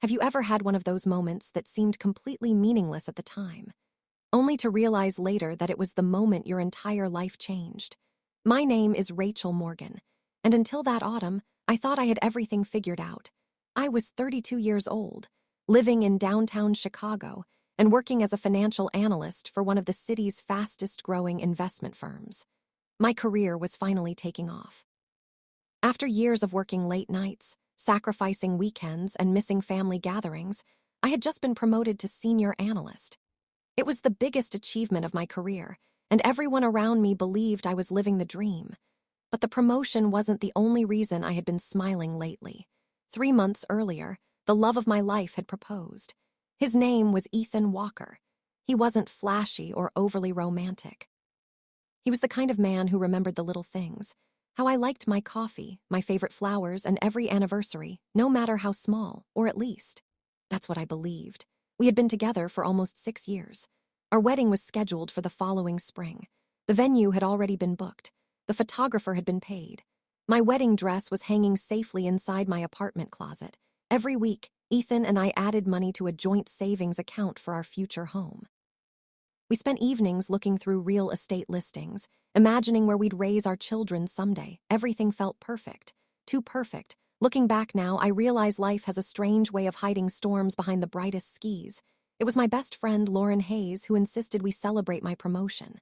Have you ever had one of those moments that seemed completely meaningless at the time, only to realize later that it was the moment your entire life changed? My name is Rachel Morgan, and until that autumn, I thought I had everything figured out. I was 32 years old, living in downtown Chicago, and working as a financial analyst for one of the city's fastest-growing investment firms. My career was finally taking off. After years of working late nights, sacrificing weekends, and missing family gatherings, I had just been promoted to senior analyst. It was the biggest achievement of my career, and everyone around me believed I was living the dream. But the promotion wasn't the only reason I had been smiling lately. 3 months earlier, the love of my life had proposed. His name was Ethan Walker. He wasn't flashy or overly romantic. He was the kind of man who remembered the little things, how I liked my coffee, my favorite flowers, and every anniversary, no matter how small, or at least. That's what I believed. We had been together for almost 6 years. Our wedding was scheduled for the following spring. The venue had already been booked. The photographer had been paid. My wedding dress was hanging safely inside my apartment closet. Every week, Ethan and I added money to a joint savings account for our future home. We spent evenings looking through real estate listings, imagining where we'd raise our children someday. Everything felt perfect. Too perfect. Looking back now, I realize life has a strange way of hiding storms behind the brightest skis. It was my best friend, Lauren Hayes, who insisted we celebrate my promotion.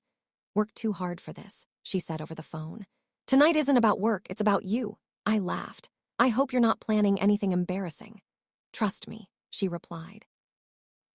"Worked too hard for this," she said over the phone. "Tonight isn't about work, it's about you." I laughed. "I hope you're not planning anything embarrassing." "Trust me," she replied.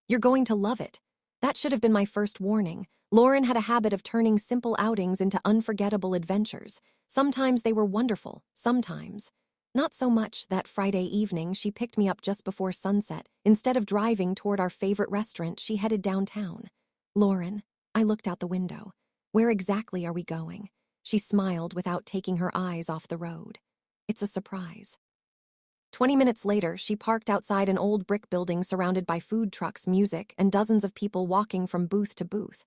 "You're going to love it." That should have been my first warning. Lauren had a habit of turning simple outings into unforgettable adventures. Sometimes they were wonderful, sometimes not so much. That Friday evening, she picked me up just before sunset. Instead of driving toward our favorite restaurant, she headed downtown. "Lauren," I looked out the window. "Where exactly are we going?" She smiled without taking her eyes off the road. "It's a surprise." 20 minutes later, she parked outside an old brick building surrounded by food trucks, music, and dozens of people walking from booth to booth.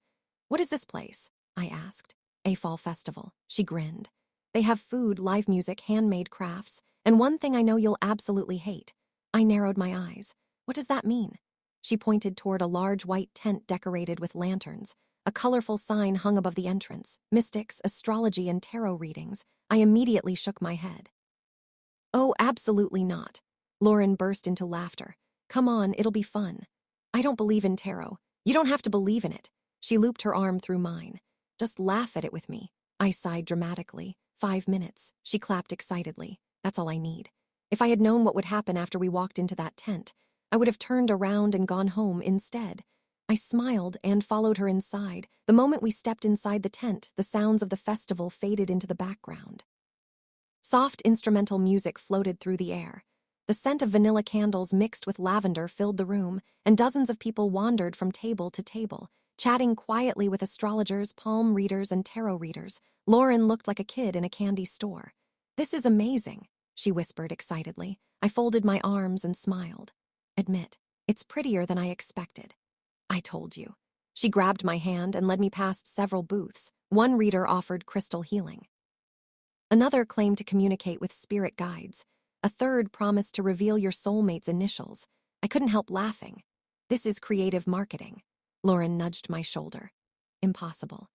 "What is this place?" I asked. "A fall festival," she grinned. "They have food, live music, handmade crafts, and one thing I know you'll absolutely hate." I narrowed my eyes. "What does that mean?" She pointed toward a large white tent decorated with lanterns. A colorful sign hung above the entrance: mystics, astrology, and tarot readings. I immediately shook my head. "Oh, absolutely not." Lauren burst into laughter. "Come on, it'll be fun." "I don't believe in tarot." "You don't have to believe in it." She looped her arm through mine. "Just laugh at it with me." I sighed dramatically. 5 minutes, she clapped excitedly. "That's all I need." If I had known what would happen after we walked into that tent, I would have turned around and gone home instead. I smiled and followed her inside. The moment we stepped inside the tent, the sounds of the festival faded into the background. Soft instrumental music floated through the air. The scent of vanilla candles mixed with lavender filled the room, and dozens of people wandered from table to table, chatting quietly with astrologers, palm readers, and tarot readers. Lauren looked like a kid in a candy store. "This is amazing," she whispered excitedly. I folded my arms and smiled. "Admit, it's prettier than I expected." "I told you." She grabbed my hand and led me past several booths. One reader offered crystal healing. Another claimed to communicate with spirit guides. A third promised to reveal your soulmate's initials. I couldn't help laughing. "This is creative marketing." Lauren nudged my shoulder. "Impossible."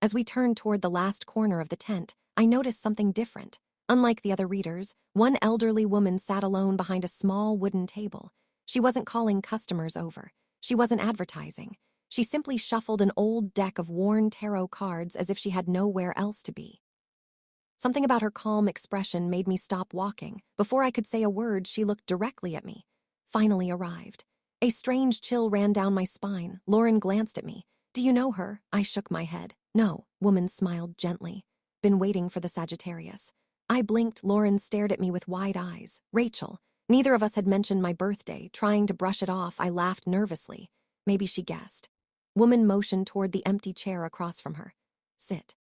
As we turned toward the last corner of the tent, I noticed something different. Unlike the other readers, one elderly woman sat alone behind a small wooden table. She wasn't calling customers over. She wasn't advertising. She simply shuffled an old deck of worn tarot cards as if she had nowhere else to be. Something about her calm expression made me stop walking. Before I could say a word, she looked directly at me. "Finally arrived." A strange chill ran down my spine. Lauren glanced at me. "Do you know her?" I shook my head. "No." Woman smiled gently. "Been waiting for the Sagittarius." I blinked. Lauren stared at me with wide eyes. "Rachel." Neither of us had mentioned my birthday. Trying to brush it off, I laughed nervously. Maybe she guessed. Woman motioned toward the empty chair across from her. "Sit."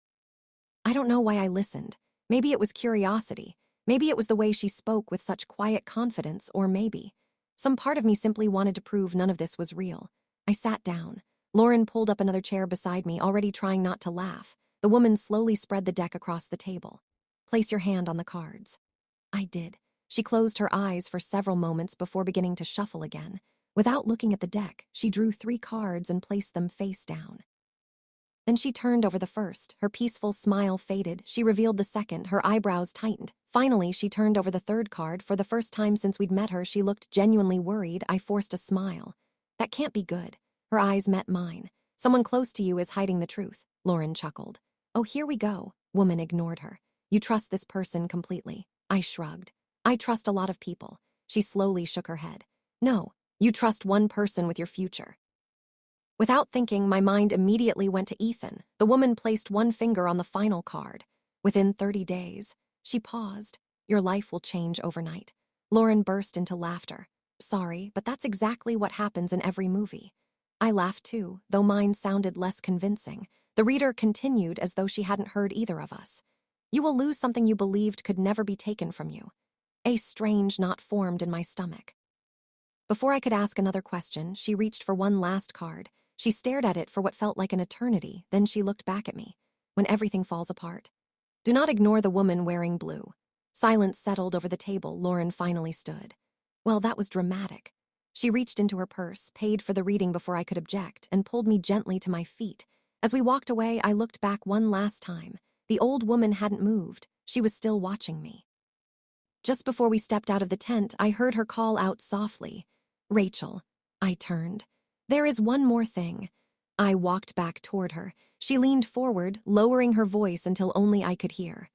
I don't know why I listened. Maybe it was curiosity. Maybe it was the way she spoke with such quiet confidence, or maybe some part of me simply wanted to prove none of this was real. I sat down. Lauren pulled up another chair beside me, already trying not to laugh. The woman slowly spread the deck across the table. "Place your hand on the cards." I did. She closed her eyes for several moments before beginning to shuffle again. Without looking at the deck, she drew 3 cards and placed them face down. Then she turned over the first. Her peaceful smile faded. She revealed the second. Her eyebrows tightened. Finally, she turned over the third card. For the first time since we'd met her, she looked genuinely worried. I forced a smile. That can't be good. Her eyes met mine. Someone close to you is hiding the truth, Lauren chuckled. Oh, here we go. Woman ignored her. You trust this person completely. I shrugged. I trust a lot of people. She slowly shook her head. No, you trust one person with your future. Without thinking, my mind immediately went to Ethan. The woman placed one finger on the final card. Within 30 days. She paused. Your life will change overnight. Lauren burst into laughter. Sorry, but that's exactly what happens in every movie. I laughed too, though mine sounded less convincing. The reader continued as though she hadn't heard either of us. You will lose something you believed could never be taken from you. A strange knot formed in my stomach. Before I could ask another question, she reached for one last card. She stared at it for what felt like an eternity, then she looked back at me. When everything falls apart. Do not ignore the woman wearing blue. Silence settled over the table. Lauren finally stood. Well, that was dramatic. She reached into her purse, paid for the reading before I could object, and pulled me gently to my feet. As we walked away, I looked back one last time. The old woman hadn't moved. She was still watching me. Just before we stepped out of the tent, I heard her call out softly. Rachel. I turned. There is one more thing. I walked back toward her. She leaned forward, lowering her voice until only I could hear.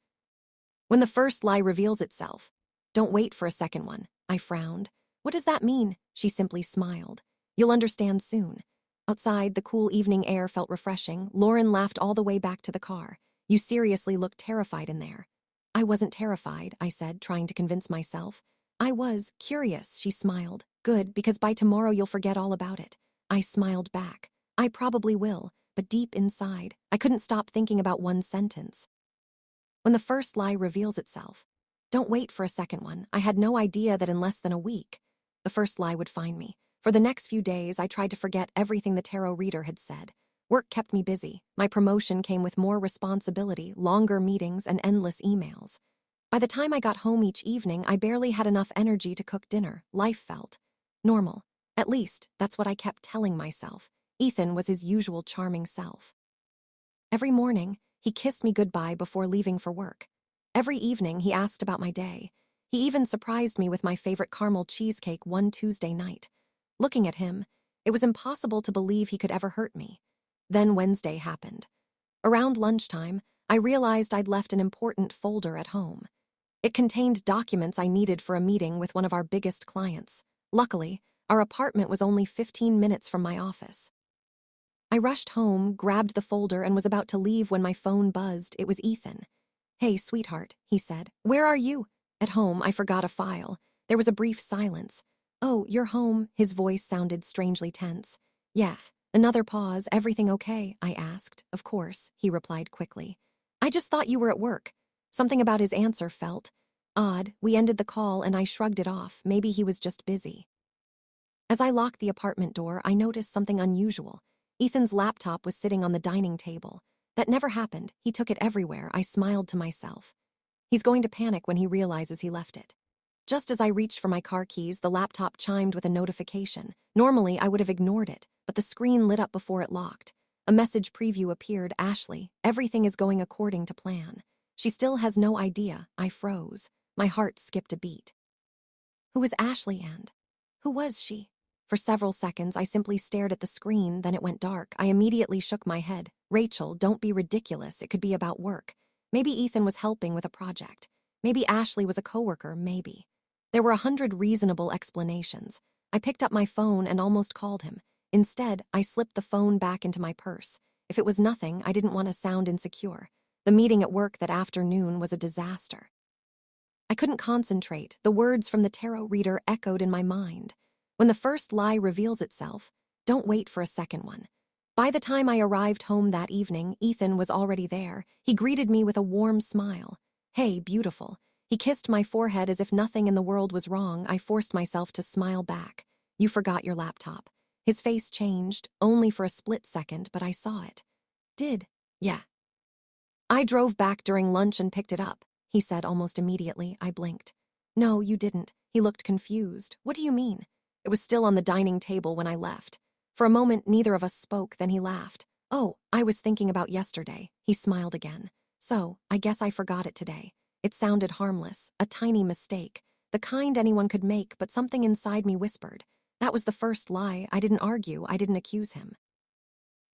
When the first lie reveals itself, don't wait for a second one. I frowned. What does that mean? She simply smiled. You'll understand soon. Outside, the cool evening air felt refreshing. Lauren laughed all the way back to the car. You seriously looked terrified in there. I wasn't terrified, I said, trying to convince myself. I was curious, she smiled. Good, because by tomorrow you'll forget all about it. I smiled back. I probably will, but deep inside, I couldn't stop thinking about one sentence. When the first lie reveals itself, don't wait for a second one. I had no idea that in less than a week, the first lie would find me. For the next few days, I tried to forget everything the tarot reader had said. Work kept me busy. My promotion came with more responsibility, longer meetings, and endless emails. By the time I got home each evening, I barely had enough energy to cook dinner. Life felt normal. At least, that's what I kept telling myself. Ethan was his usual charming self. Every morning, he kissed me goodbye before leaving for work. Every evening, he asked about my day. He even surprised me with my favorite caramel cheesecake one Tuesday night. Looking at him, it was impossible to believe he could ever hurt me. Then Wednesday happened. Around lunchtime, I realized I'd left an important folder at home. It contained documents I needed for a meeting with one of our biggest clients. Luckily, our apartment was only 15 minutes from my office. I rushed home, grabbed the folder, and was about to leave when my phone buzzed. It was Ethan. Hey, sweetheart, he said. Where are you? At home, I forgot a file. There was a brief silence. Oh, you're home. His voice sounded strangely tense. Yeah. Another pause. Everything okay? I asked. Of course, he replied quickly. I just thought you were at work. Something about his answer felt odd. We ended the call and I shrugged it off. Maybe he was just busy. As I locked the apartment door, I noticed something unusual. Ethan's laptop was sitting on the dining table. That never happened. He took it everywhere. I smiled to myself. He's going to panic when he realizes he left it. Just as I reached for my car keys, the laptop chimed with a notification. Normally, I would have ignored it, but the screen lit up before it locked. A message preview appeared. Ashley, everything is going according to plan. She still has no idea. I froze. My heart skipped a beat. Who was Ashley and who was she? For several seconds, I simply stared at the screen, then it went dark. I immediately shook my head. Rachel, don't be ridiculous. It could be about work. Maybe Ethan was helping with a project. Maybe Ashley was a coworker, maybe. There were 100 reasonable explanations. I picked up my phone and almost called him. Instead, I slipped the phone back into my purse. If it was nothing, I didn't want to sound insecure. The meeting at work that afternoon was a disaster. I couldn't concentrate. The words from the tarot reader echoed in my mind. When the first lie reveals itself, don't wait for a second one. By the time I arrived home that evening, Ethan was already there. He greeted me with a warm smile. Hey, beautiful. He kissed my forehead as if nothing in the world was wrong. I forced myself to smile back. You forgot your laptop. His face changed, only for a split second, but I saw it. Did? Yeah. I drove back during lunch and picked it up, he said almost immediately. I blinked. No, you didn't. He looked confused. What do you mean? It was still on the dining table when I left. For a moment, neither of us spoke, then he laughed. Oh, I was thinking about yesterday. He smiled again. So, I guess I forgot it today. It sounded harmless, a tiny mistake, the kind anyone could make, but something inside me whispered. That was the first lie. I didn't argue. I didn't accuse him.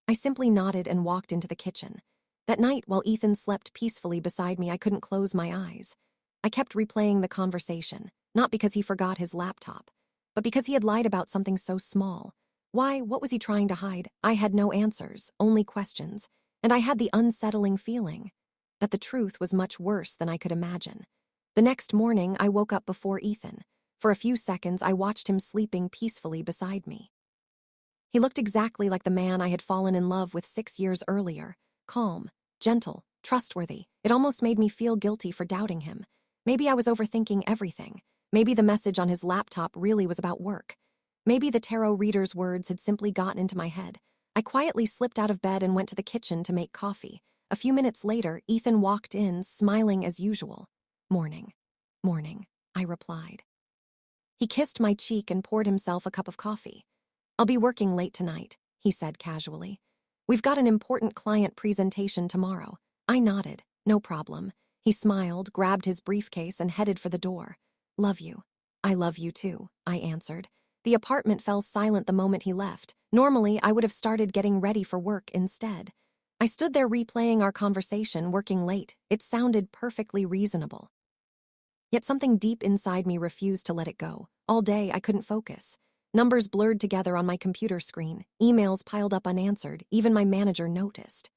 I simply nodded and walked into the kitchen. That night, while Ethan slept peacefully beside me, I couldn't close my eyes. I kept replaying the conversation, not because he forgot his laptop, but because he had lied about something so small. Why? What was he trying to hide? I had no answers, only questions, and I had the unsettling feeling that the truth was much worse than I could imagine. The next morning, I woke up before Ethan. For a few seconds, I watched him sleeping peacefully beside me. He looked exactly like the man I had fallen in love with 6 years earlier, calm, gentle, trustworthy. It almost made me feel guilty for doubting him. Maybe I was overthinking everything. Maybe the message on his laptop really was about work. Maybe the tarot reader's words had simply gotten into my head. I quietly slipped out of bed and went to the kitchen to make coffee. A few minutes later, Ethan walked in, smiling as usual. Morning. Morning, I replied. He kissed my cheek and poured himself a cup of coffee. I'll be working late tonight, he said casually. We've got an important client presentation tomorrow. I nodded. No problem. He smiled, grabbed his briefcase, and headed for the door. Love you. I love you too, I answered. The apartment fell silent the moment he left. Normally, I would have started getting ready for work instead. I stood there replaying our conversation, working late. It sounded perfectly reasonable. Yet something deep inside me refused to let it go. All day, I couldn't focus. Numbers blurred together on my computer screen. Emails piled up unanswered. Even my manager noticed.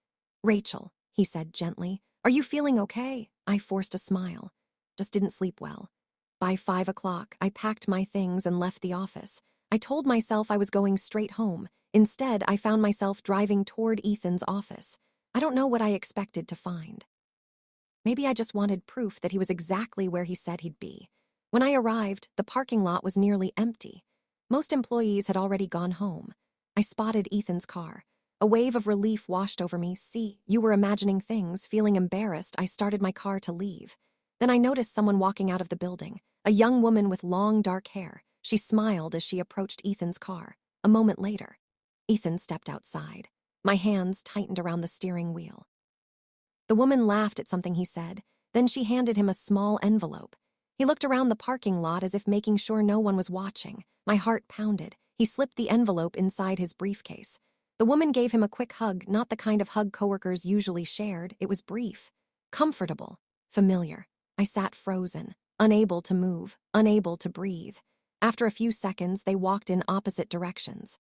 Rachel, he said gently, are you feeling okay? I forced a smile. Just didn't sleep well. By 5 o'clock, I packed my things and left the office. I told myself I was going straight home. Instead, I found myself driving toward Ethan's office. I don't know what I expected to find. Maybe I just wanted proof that he was exactly where he said he'd be. When I arrived, the parking lot was nearly empty. Most employees had already gone home. I spotted Ethan's car. A wave of relief washed over me. See, you were imagining things. Feeling embarrassed, I started my car to leave. Then I noticed someone walking out of the building, a young woman with long, dark hair. She smiled as she approached Ethan's car. A moment later, Ethan stepped outside. My hands tightened around the steering wheel. The woman laughed at something he said. Then she handed him a small envelope. He looked around the parking lot as if making sure no one was watching. My heart pounded. He slipped the envelope inside his briefcase. The woman gave him a quick hug, not the kind of hug coworkers usually shared. It was brief, comfortable, familiar. I sat frozen, unable to move, unable to breathe. After a few seconds, they walked in opposite directions.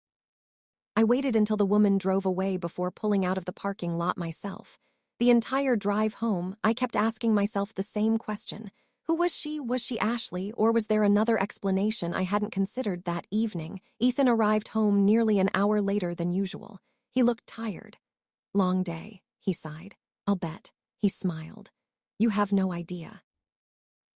I waited until the woman drove away before pulling out of the parking lot myself. The entire drive home, I kept asking myself the same question. Who was she? Was she Ashley? Or was there another explanation I hadn't considered that evening? Ethan arrived home nearly an hour later than usual. He looked tired. Long day, he sighed. I'll bet. He smiled. You have no idea.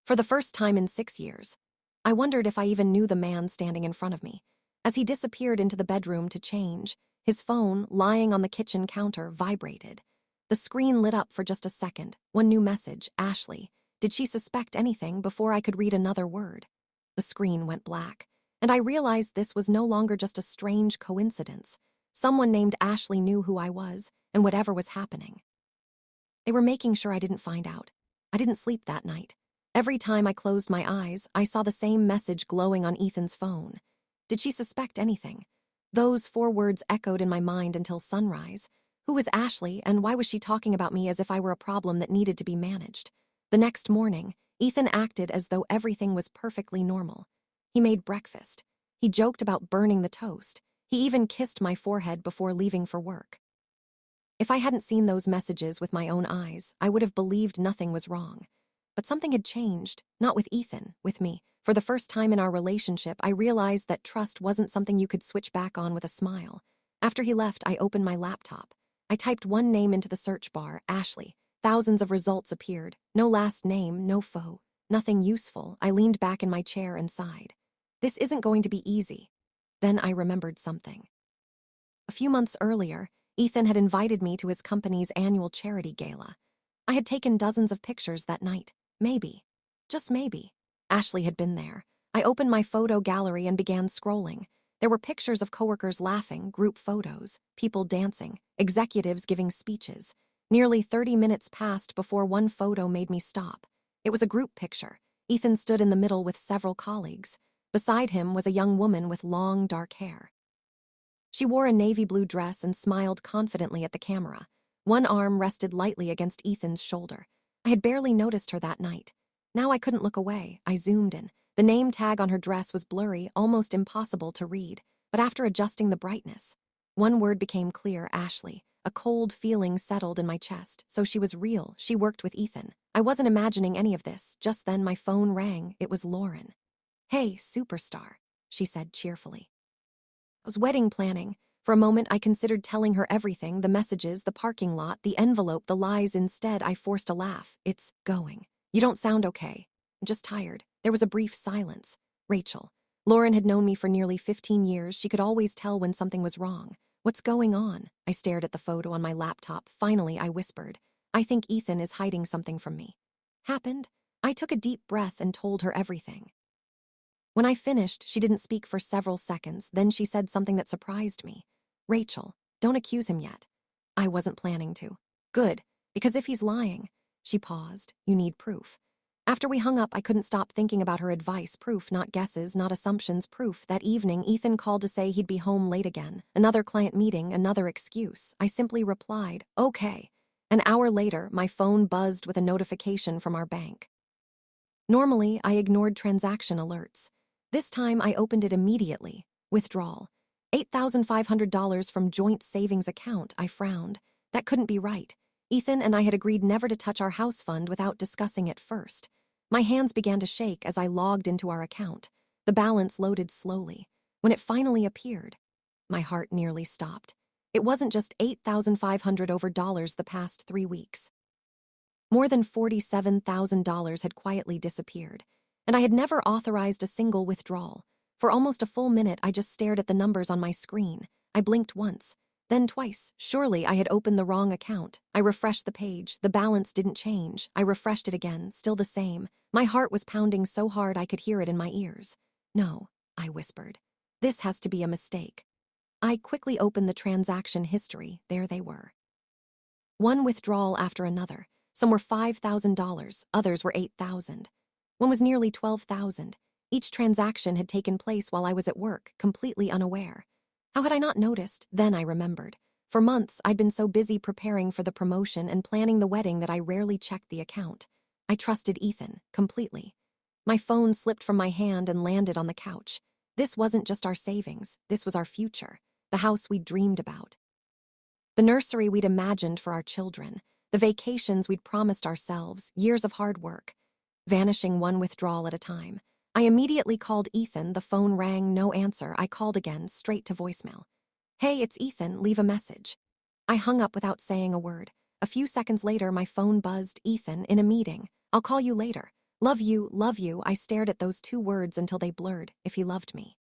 For the first time in 6 years, I wondered if I even knew the man standing in front of me. As he disappeared into the bedroom to change, his phone, lying on the kitchen counter, vibrated. The screen lit up for just a second. One new message, Ashley. Did she suspect anything before I could read another word? The screen went black, and I realized this was no longer just a strange coincidence. Someone named Ashley knew who I was and whatever was happening. They were making sure I didn't find out. I didn't sleep that night. Every time I closed my eyes, I saw the same message glowing on Ethan's phone. Did she suspect anything? Those 4 words echoed in my mind until sunrise. Who was Ashley, and why was she talking about me as if I were a problem that needed to be managed? The next morning, Ethan acted as though everything was perfectly normal. He made breakfast. He joked about burning the toast. He even kissed my forehead before leaving for work. If I hadn't seen those messages with my own eyes, I would have believed nothing was wrong. But something had changed, not with Ethan, with me. For the first time in our relationship, I realized that trust wasn't something you could switch back on with a smile. After he left, I opened my laptop. I typed one name into the search bar, Ashley. Thousands of results appeared. No last name, no foe. Nothing useful. I leaned back in my chair and sighed. This isn't going to be easy. Then I remembered something. A few months earlier, Ethan had invited me to his company's annual charity gala. I had taken dozens of pictures that night. Maybe, just maybe, Ashley had been there. I opened my photo gallery and began scrolling. There were pictures of coworkers laughing, group photos, people dancing, executives giving speeches. Nearly 30 minutes passed before one photo made me stop. It was a group picture. Ethan stood in the middle with several colleagues. Beside him was a young woman with long, dark hair. She wore a navy blue dress and smiled confidently at the camera. One arm rested lightly against Ethan's shoulder. I had barely noticed her that night. Now I couldn't look away. I zoomed in. The name tag on her dress was blurry, almost impossible to read. But after adjusting the brightness, one word became clear: Ashley. A cold feeling settled in my chest. So she was real. She worked with Ethan. I wasn't imagining any of this. Just then my phone rang. It was Lauren. "Hey, superstar," she said cheerfully. I was wedding planning. For a moment, I considered telling her everything: the messages, the parking lot, the envelope, the lies. Instead, I forced a laugh. "It's going. You don't sound okay." "I'm just tired." There was a brief silence. Rachel. Lauren had known me for nearly 15 years. She could always tell when something was wrong. "What's going on?" I stared at the photo on my laptop. Finally, I whispered, "I think Ethan is hiding something from me." "Happened?" I took a deep breath and told her everything. When I finished, she didn't speak for several seconds. Then she said something that surprised me. "Rachel, don't accuse him yet." I wasn't planning to. "Good, because if he's lying..." She paused. "You need proof." After we hung up, I couldn't stop thinking about her advice. Proof, not guesses, not assumptions. Proof. That evening, Ethan called to say he'd be home late again. Another client meeting, another excuse. I simply replied, "Okay." An hour later, my phone buzzed with a notification from our bank. Normally, I ignored transaction alerts. This time, I opened it immediately. Withdrawal. $8,500 from joint savings account. I frowned. That couldn't be right. Ethan and I had agreed never to touch our house fund without discussing it first. My hands began to shake as I logged into our account. The balance loaded slowly. When it finally appeared, my heart nearly stopped. It wasn't just $8,500 over dollars the past 3 weeks. More than $47,000 had quietly disappeared, and I had never authorized a single withdrawal. For almost a full minute, I just stared at the numbers on my screen. I blinked once, then twice. Surely I had opened the wrong account. I refreshed the page. The balance didn't change. I refreshed it again, still the same. My heart was pounding so hard I could hear it in my ears. "No," I whispered. "This has to be a mistake." I quickly opened the transaction history. There they were. One withdrawal after another. Some were $5,000, others were $8,000. One was nearly $12,000. Each transaction had taken place while I was at work, completely unaware. How had I not noticed? Then I remembered. For months, I'd been so busy preparing for the promotion and planning the wedding that I rarely checked the account. I trusted Ethan, completely. My phone slipped from my hand and landed on the couch. This wasn't just our savings. This was our future, the house we'd dreamed about. The nursery we'd imagined for our children, the vacations we'd promised ourselves, years of hard work, vanishing one withdrawal at a time. I immediately called Ethan. The phone rang, no answer. I called again, straight to voicemail. "Hey, it's Ethan, leave a message." I hung up without saying a word. A few seconds later, my phone buzzed. "Ethan, in a meeting. I'll call you later. Love you, love you." I stared at those 2 words until they blurred. If he loved me,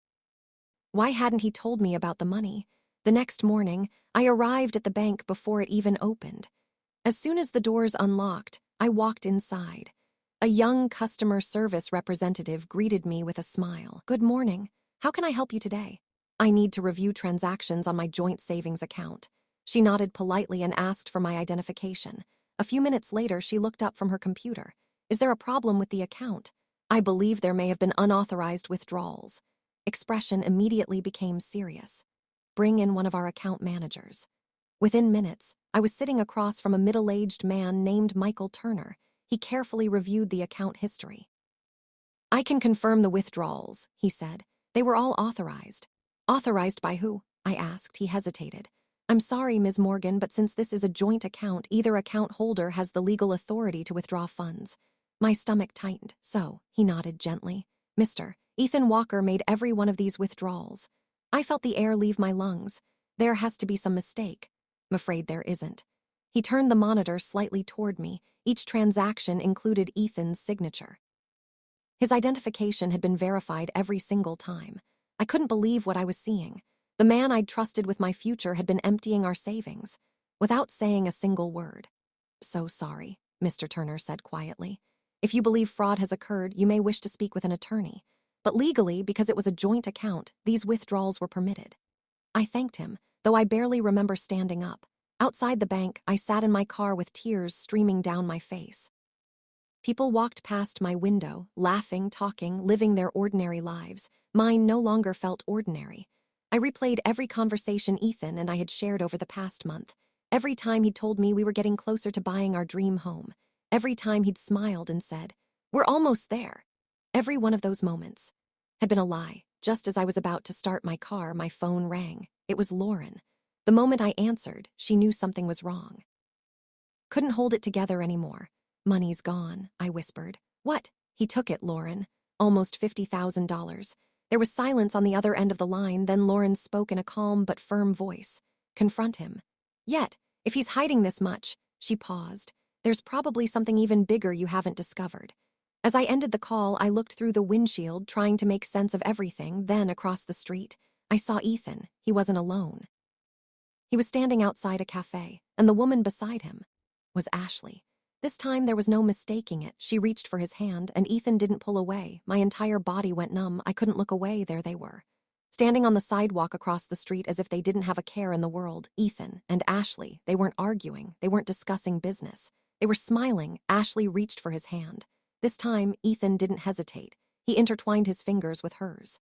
why hadn't he told me about the money? The next morning, I arrived at the bank before it even opened. As soon as the doors unlocked, I walked inside. A young customer service representative greeted me with a smile. "Good morning. How can I help you today?" "I need to review transactions on my joint savings account." She nodded politely and asked for my identification. A few minutes later, she looked up from her computer. "Is there a problem with the account?" "I believe there may have been unauthorized withdrawals." Expression immediately became serious. "Bring in one of our account managers." Within minutes, I was sitting across from a middle-aged man named Michael Turner. He carefully reviewed the account history. "I can confirm the withdrawals," he said. "They were all authorized." "Authorized by who?" I asked. He hesitated. "I'm sorry, Ms. Morgan, but since this is a joint account, either account holder has the legal authority to withdraw funds." My stomach tightened. "So," he nodded gently, "Mr. Ethan Walker made every one of these withdrawals." I felt the air leave my lungs. There has to be some mistake. I'm afraid there isn't. He turned the monitor slightly toward me. Each transaction included Ethan's signature. His identification had been verified every single time. I couldn't believe what I was seeing. The man I'd trusted with my future had been emptying our savings, without saying a single word. "So sorry," Mr. Turner said quietly. If you believe fraud has occurred, you may wish to speak with an attorney. But legally, because it was a joint account, these withdrawals were permitted. I thanked him, though I barely remember standing up. Outside the bank, I sat in my car with tears streaming down my face. People walked past my window, laughing, talking, living their ordinary lives. Mine no longer felt ordinary. I replayed every conversation Ethan and I had shared over the past month. Every time he'd told me we were getting closer to buying our dream home. Every time he'd smiled and said, "We're almost there." Every one of those moments had been a lie. Just as I was about to start my car, my phone rang. It was Lauren. The moment I answered, she knew something was wrong. Couldn't hold it together anymore. "Money's gone," I whispered. "What?" "He took it, Lauren. Almost $50,000. There was silence on the other end of the line, then Lauren spoke in a calm but firm voice. "Confront him." "Yet, if he's hiding this much," she paused, "there's probably something even bigger you haven't discovered." As I ended the call, I looked through the windshield, trying to make sense of everything. Then, across the street, I saw Ethan. He wasn't alone. He was standing outside a cafe, and the woman beside him was Ashley. This time there was no mistaking it. She reached for his hand, and Ethan didn't pull away. My entire body went numb. I couldn't look away. There they were, standing on the sidewalk across the street as if they didn't have a care in the world. Ethan and Ashley, they weren't arguing. They weren't discussing business. They were smiling. Ashley reached for his hand. This time, Ethan didn't hesitate. He intertwined his fingers with hers.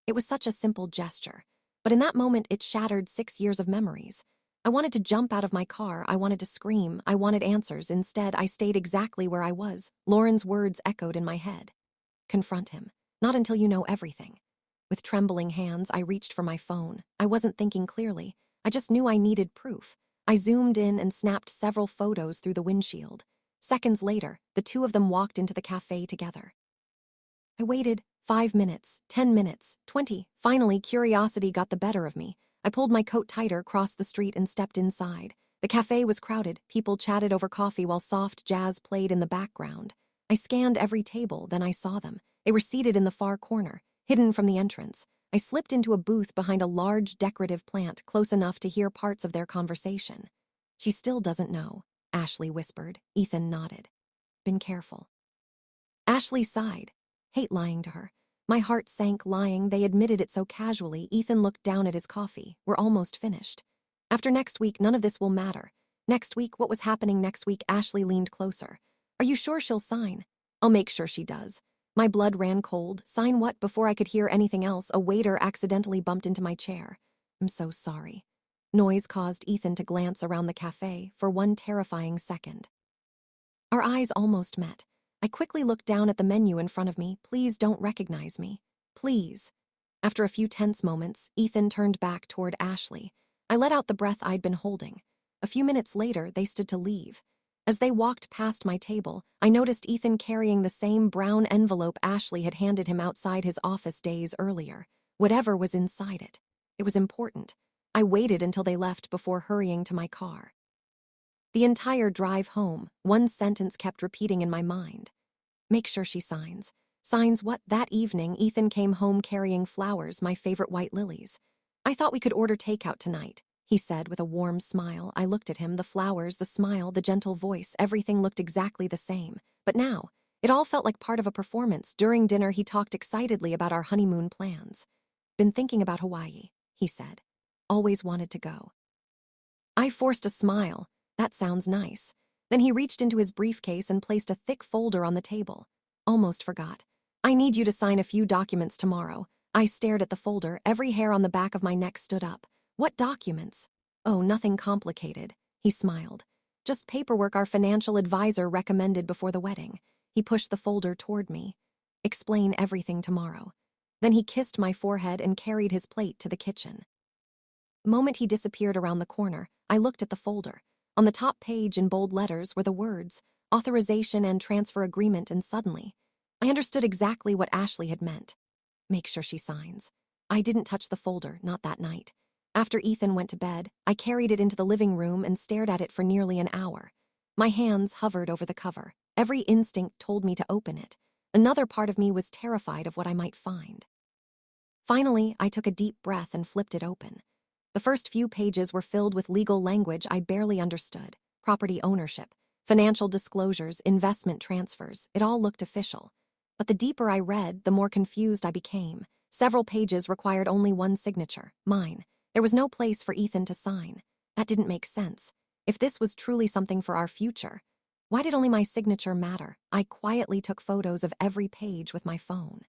It was such a simple gesture, but in that moment it shattered 6 years of memories. I wanted to jump out of my car. I wanted to scream. I wanted answers. Instead, I stayed exactly where I was. Lauren's words echoed in my head. "Confront him. Not until you know everything." With trembling hands, I reached for my phone. I wasn't thinking clearly. I just knew I needed proof. I zoomed in and snapped several photos through the windshield. Seconds later, the two of them walked into the cafe together. I waited 5 minutes, 10 minutes, 20. Finally, curiosity got the better of me. I pulled my coat tighter, crossed the street, and stepped inside. The cafe was crowded. People chatted over coffee while soft jazz played in the background. I scanned every table, then I saw them. They were seated in the far corner, hidden from the entrance. I slipped into a booth behind a large decorative plant, close enough to hear parts of their conversation. "She still doesn't know," Ashley whispered. Ethan nodded. "Been careful." Ashley sighed. Hate lying to her. My heart sank. Lying, they admitted it so casually. Ethan looked down at his coffee. "We're almost finished. After next week, none of this will matter." Next week? What was happening next week? Ashley leaned closer. "Are you sure she'll sign?" "I'll make sure she does." My blood ran cold. "Sign what?" Before I could hear anything else, a waiter accidentally bumped into my chair. "I'm so sorry." Noise caused Ethan to glance around the cafe for one terrifying second. Our eyes almost met. I quickly looked down at the menu in front of me. "Please don't recognize me. Please." After a few tense moments, Ethan turned back toward Ashley. I let out the breath I'd been holding. A few minutes later, they stood to leave. As they walked past my table, I noticed Ethan carrying the same brown envelope Ashley had handed him outside his office days earlier. Whatever was inside it. It was important. I waited until they left before hurrying to my car. The entire drive home, one sentence kept repeating in my mind. "Make sure she signs." Signs what? That evening, Ethan came home carrying flowers, my favorite white lilies. "I thought we could order takeout tonight," he said with a warm smile. I looked at him. The flowers, the smile, the gentle voice, everything looked exactly the same. But now, it all felt like part of a performance. During dinner, he talked excitedly about our honeymoon plans. "Been thinking about Hawaii," he said. "Always wanted to go." I forced a smile. "That sounds nice." Then he reached into his briefcase and placed a thick folder on the table. "Almost forgot. I need you to sign a few documents tomorrow." I stared at the folder. Every hair on the back of my neck stood up. "What documents?" "Oh, nothing complicated." He smiled. "Just paperwork our financial advisor recommended before the wedding." He pushed the folder toward me. "Explain everything tomorrow." Then he kissed my forehead and carried his plate to the kitchen. The moment he disappeared around the corner, I looked at the folder. On the top page in bold letters were the words, "Authorization and Transfer Agreement," and suddenly, I understood exactly what Ashley had meant. "Make sure she signs." I didn't touch the folder, not that night. After Ethan went to bed, I carried it into the living room and stared at it for nearly an hour. My hands hovered over the cover. Every instinct told me to open it. Another part of me was terrified of what I might find. Finally, I took a deep breath and flipped it open. The first few pages were filled with legal language I barely understood. Property ownership, Financial disclosures, investment transfers, it all looked official. But the deeper I read, the more confused I became. Several pages required only one signature, mine. There was no place for Ethan to sign. That didn't make sense. If this was truly something for our future, why did only my signature matter? I quietly took photos of every page with my phone.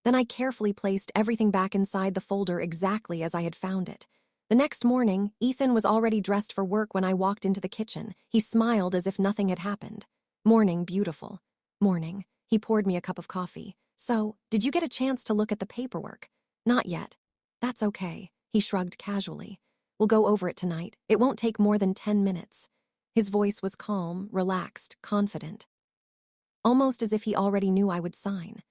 Then I carefully placed everything back inside the folder exactly as I had found it. The next morning, Ethan was already dressed for work when I walked into the kitchen. He smiled as if nothing had happened. "Morning, beautiful." "Morning." He poured me a cup of coffee. "So, did you get a chance to look at the paperwork?" "Not yet." "That's okay." He shrugged casually. "We'll go over it tonight. It won't take more than 10 minutes. His voice was calm, relaxed, confident. Almost as if he already knew I would sign.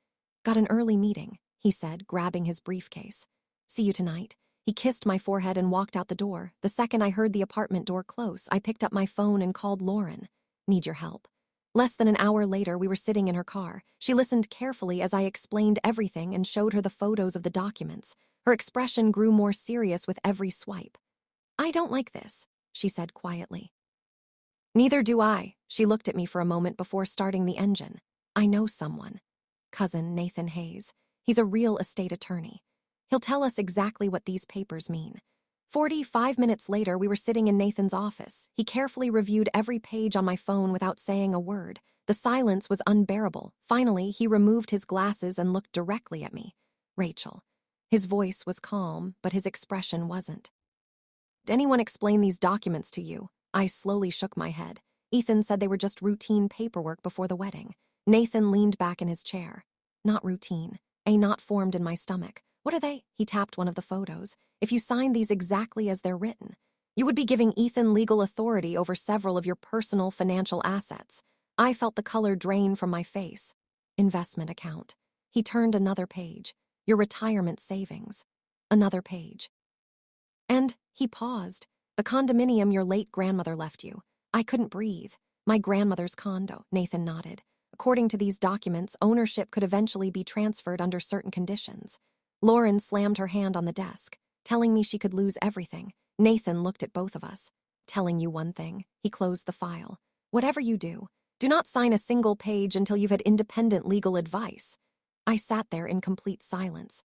"Got an early meeting," he said, grabbing his briefcase. "See you tonight." He kissed my forehead and walked out the door. The second I heard the apartment door close, I picked up my phone and called Lauren. "Need your help." Less than an hour later, we were sitting in her car. She listened carefully as I explained everything and showed her the photos of the documents. Her expression grew more serious with every swipe. "I don't like this," she said quietly. "Neither do I." She looked at me for a moment before starting the engine. "I know someone. Cousin Nathan Hayes. He's a real estate attorney. He'll tell us exactly what these papers mean." 45 minutes later, we were sitting in Nathan's office. He carefully reviewed every page on my phone without saying a word. The silence was unbearable. Finally, he removed his glasses and looked directly at me. "Rachel." His voice was calm, but his expression wasn't. "Did anyone explain these documents to you?" I slowly shook my head. Ethan said they were just routine paperwork before the wedding. Nathan leaned back in his chair. "Not routine." A knot formed in my stomach. "What are they?" He tapped one of the photos. "If you sign these exactly as they're written, you would be giving Ethan legal authority over several of your personal financial assets." I felt the color drain from my face. "Investment account." He turned another page. "Your retirement savings." Another page. "And," he paused, "the condominium your late grandmother left you." I couldn't breathe. "My grandmother's condo," Nathan nodded. "According to these documents, ownership could eventually be transferred under certain conditions." Lauren slammed her hand on the desk, telling me she could lose everything. Nathan looked at both of us. "Telling you one thing." He closed the file. "Whatever you do not sign a single page until you've had independent legal advice." I sat there in complete silence.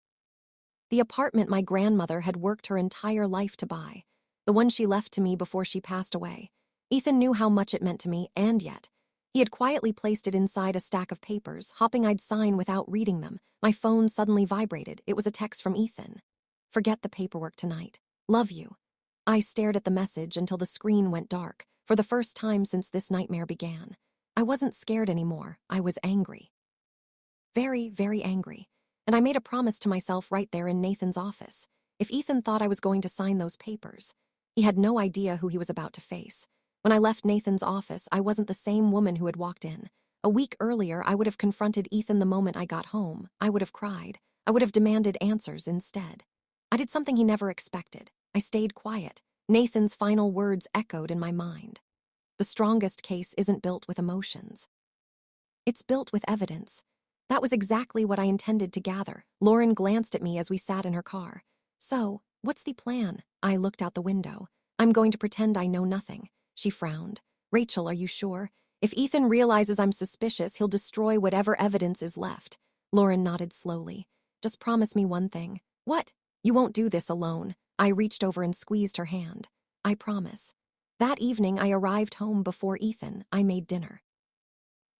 The apartment my grandmother had worked her entire life to buy. The one she left to me before she passed away. Ethan knew how much it meant to me, and yet he had quietly placed it inside a stack of papers, hoping I'd sign without reading them. My phone suddenly vibrated. It was a text from Ethan. "Forget the paperwork tonight. Love you." I stared at the message until the screen went dark, for the first time since this nightmare began. I wasn't scared anymore. I was angry. Very, very angry. And I made a promise to myself right there in Nathan's office. If Ethan thought I was going to sign those papers, he had no idea who he was about to face. When I left Nathan's office, I wasn't the same woman who had walked in. A week earlier, I would have confronted Ethan the moment I got home. I would have cried. I would have demanded answers instead. I did something he never expected. I stayed quiet. Nathan's final words echoed in my mind. "The strongest case isn't built with emotions. It's built with evidence." That was exactly what I intended to gather. Lauren glanced at me as we sat in her car. "So, what's the plan?" I looked out the window. "I'm going to pretend I know nothing." She frowned. "Rachel, are you sure? If Ethan realizes I'm suspicious, he'll destroy whatever evidence is left." Lauren nodded slowly. "Just promise me one thing." "What?" "You won't do this alone." I reached over and squeezed her hand. "I promise." That evening, I arrived home before Ethan. I made dinner.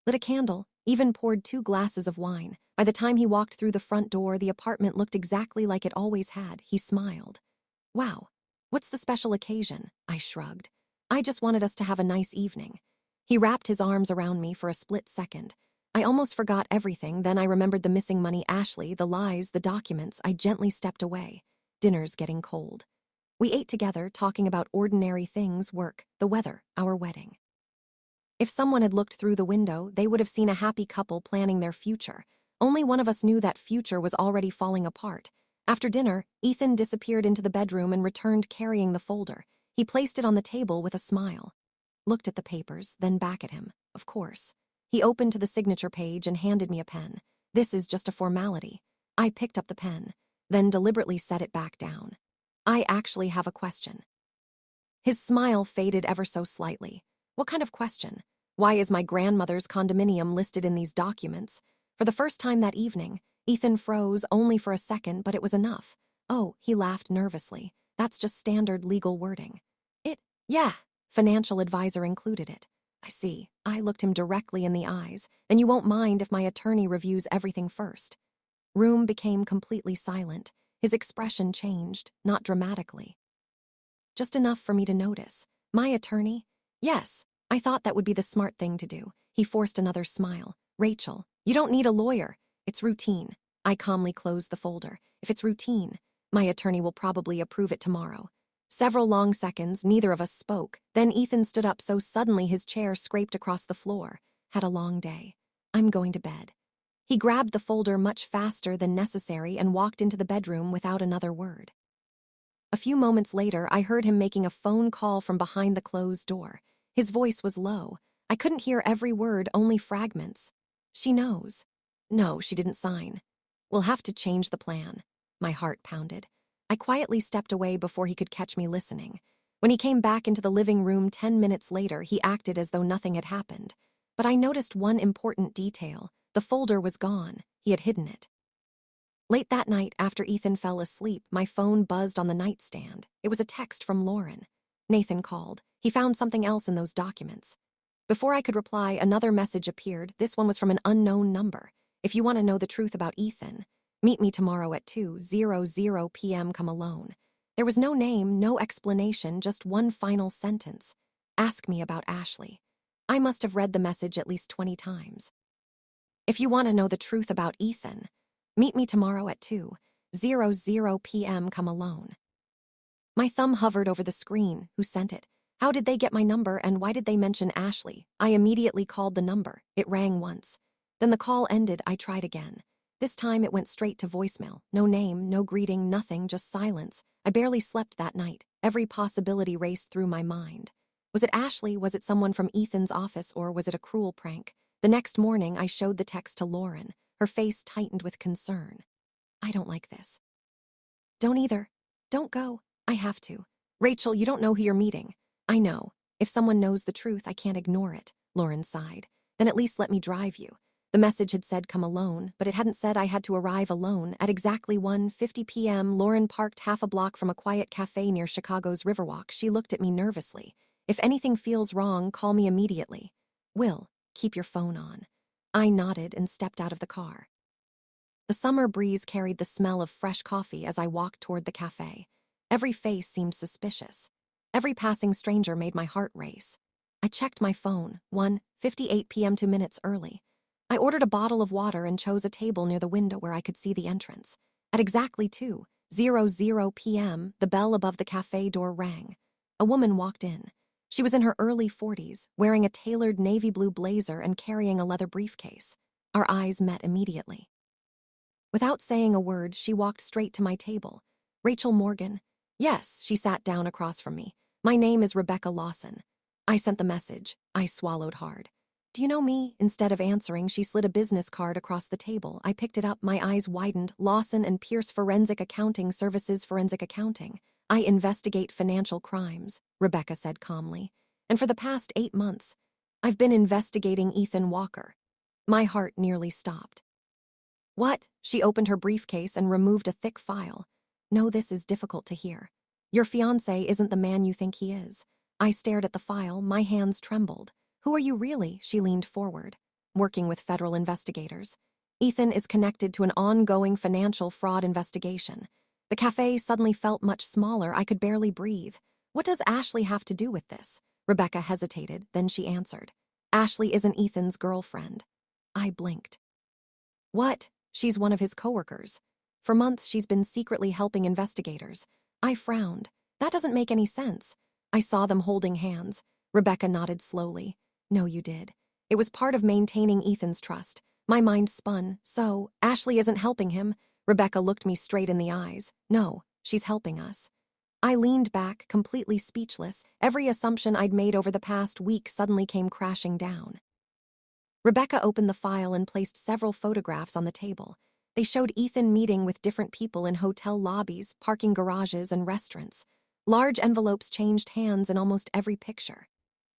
Lit a candle, even poured 2 glasses of wine. By the time he walked through the front door, the apartment looked exactly like it always had. He smiled. "Wow, what's the special occasion?" I shrugged. "I just wanted us to have a nice evening." He wrapped his arms around me for a split second. I almost forgot everything. Then I remembered the missing money, Ashley, the lies, the documents. I gently stepped away. Dinner's getting cold. We ate together, talking about ordinary things, work, the weather, our wedding. If someone had looked through the window, they would have seen a happy couple planning their future. Only one of us knew that future was already falling apart. After dinner, Ethan disappeared into the bedroom and returned carrying the folder. He placed it on the table with a smile. Looked at the papers, then back at him. Of course. He opened to the signature page and handed me a pen. "This is just a formality." I picked up the pen, then deliberately set it back down. "I actually have a question." His smile faded ever so slightly. What kind of question? Why is my grandmother's condominium listed in these documents? For the first time that evening, Ethan froze only for a second, but it was enough. Oh, he laughed nervously. That's just standard legal wording. Yeah, financial advisor included it. I see. I looked him directly in the eyes. Then you won't mind if my attorney reviews everything first. Room became completely silent. His expression changed, not dramatically. Just enough for me to notice. My attorney? Yes, I thought that would be the smart thing to do. He forced another smile. Rachel, you don't need a lawyer. It's routine. I calmly closed the folder. If it's routine, my attorney will probably approve it tomorrow. Several long seconds, neither of us spoke. Then Ethan stood up so suddenly his chair scraped across the floor. Had a long day. I'm going to bed. He grabbed the folder much faster than necessary and walked into the bedroom without another word. A few moments later, I heard him making a phone call from behind the closed door. His voice was low. I couldn't hear every word, only fragments. She knows. No, she didn't sign. We'll have to change the plan. My heart pounded. I quietly stepped away before he could catch me listening. When he came back into the living room 10 minutes later, he acted as though nothing had happened. But I noticed one important detail. The folder was gone. He had hidden it. Late that night, after Ethan fell asleep, my phone buzzed on the nightstand. It was a text from Lauren. Nathan called. He found something else in those documents. Before I could reply, another message appeared. This one was from an unknown number. If you want to know the truth about Ethan, meet me tomorrow at 2:00 p.m. Come alone. There was no name, no explanation, just one final sentence. Ask me about Ashley. I must have read the message at least 20 times. If you want to know the truth about Ethan, meet me tomorrow at 2:00 p.m. Come alone. My thumb hovered over the screen. Who sent it? How did they get my number, and why did they mention Ashley? I immediately called the number. It rang once. Then the call ended. I tried again. This time it went straight to voicemail. No name, no greeting, nothing, just silence. I barely slept that night. Every possibility raced through my mind. Was it Ashley? Was it someone from Ethan's office? Or was it a cruel prank? The next morning, I showed the text to Lauren. Her face tightened with concern. I don't like this. Don't either. Don't go. I have to. Rachel, you don't know who you're meeting. I know. If someone knows the truth, I can't ignore it. Lauren sighed. Then at least let me drive you. The message had said come alone, but it hadn't said I had to arrive alone. At exactly 1:50 p.m., Lauren parked half a block from a quiet cafe near Chicago's Riverwalk. She looked at me nervously. If anything feels wrong, call me immediately. Will, keep your phone on. I nodded and stepped out of the car. The summer breeze carried the smell of fresh coffee as I walked toward the cafe. Every face seemed suspicious. Every passing stranger made my heart race. I checked my phone, 1:58 p.m. 2 minutes early. I ordered a bottle of water and chose a table near the window where I could see the entrance. At exactly 2:00 p.m., the bell above the cafe door rang. A woman walked in. She was in her early 40s, wearing a tailored navy blue blazer and carrying a leather briefcase. Our eyes met immediately. Without saying a word, she walked straight to my table. Rachel Morgan. Yes, she sat down across from me. My name is Rebecca Lawson. I sent the message. I swallowed hard. Do you know me? Instead of answering, she slid a business card across the table. I picked it up, my eyes widened. Lawson and Pierce Forensic Accounting Services. Forensic Accounting. I investigate financial crimes, Rebecca said calmly. And for the past 8 months, I've been investigating Ethan Walker. My heart nearly stopped. What? She opened her briefcase and removed a thick file. No, this is difficult to hear. Your fiancé isn't the man you think he is. I stared at the file, my hands trembled. Who are you really? She leaned forward. Working with federal investigators. Ethan is connected to an ongoing financial fraud investigation. The cafe suddenly felt much smaller. I could barely breathe. What does Ashley have to do with this? Rebecca hesitated, then she answered. Ashley isn't Ethan's girlfriend. I blinked. What? She's one of his coworkers. For months, she's been secretly helping investigators. I frowned. That doesn't make any sense. I saw them holding hands. Rebecca nodded slowly. No, you did. It was part of maintaining Ethan's trust. My mind spun. So, Ashley isn't helping him. Rebecca looked me straight in the eyes. No, she's helping us. I leaned back, completely speechless. Every assumption I'd made over the past week suddenly came crashing down. Rebecca opened the file and placed several photographs on the table. They showed Ethan meeting with different people in hotel lobbies, parking garages, and restaurants. Large envelopes changed hands in almost every picture.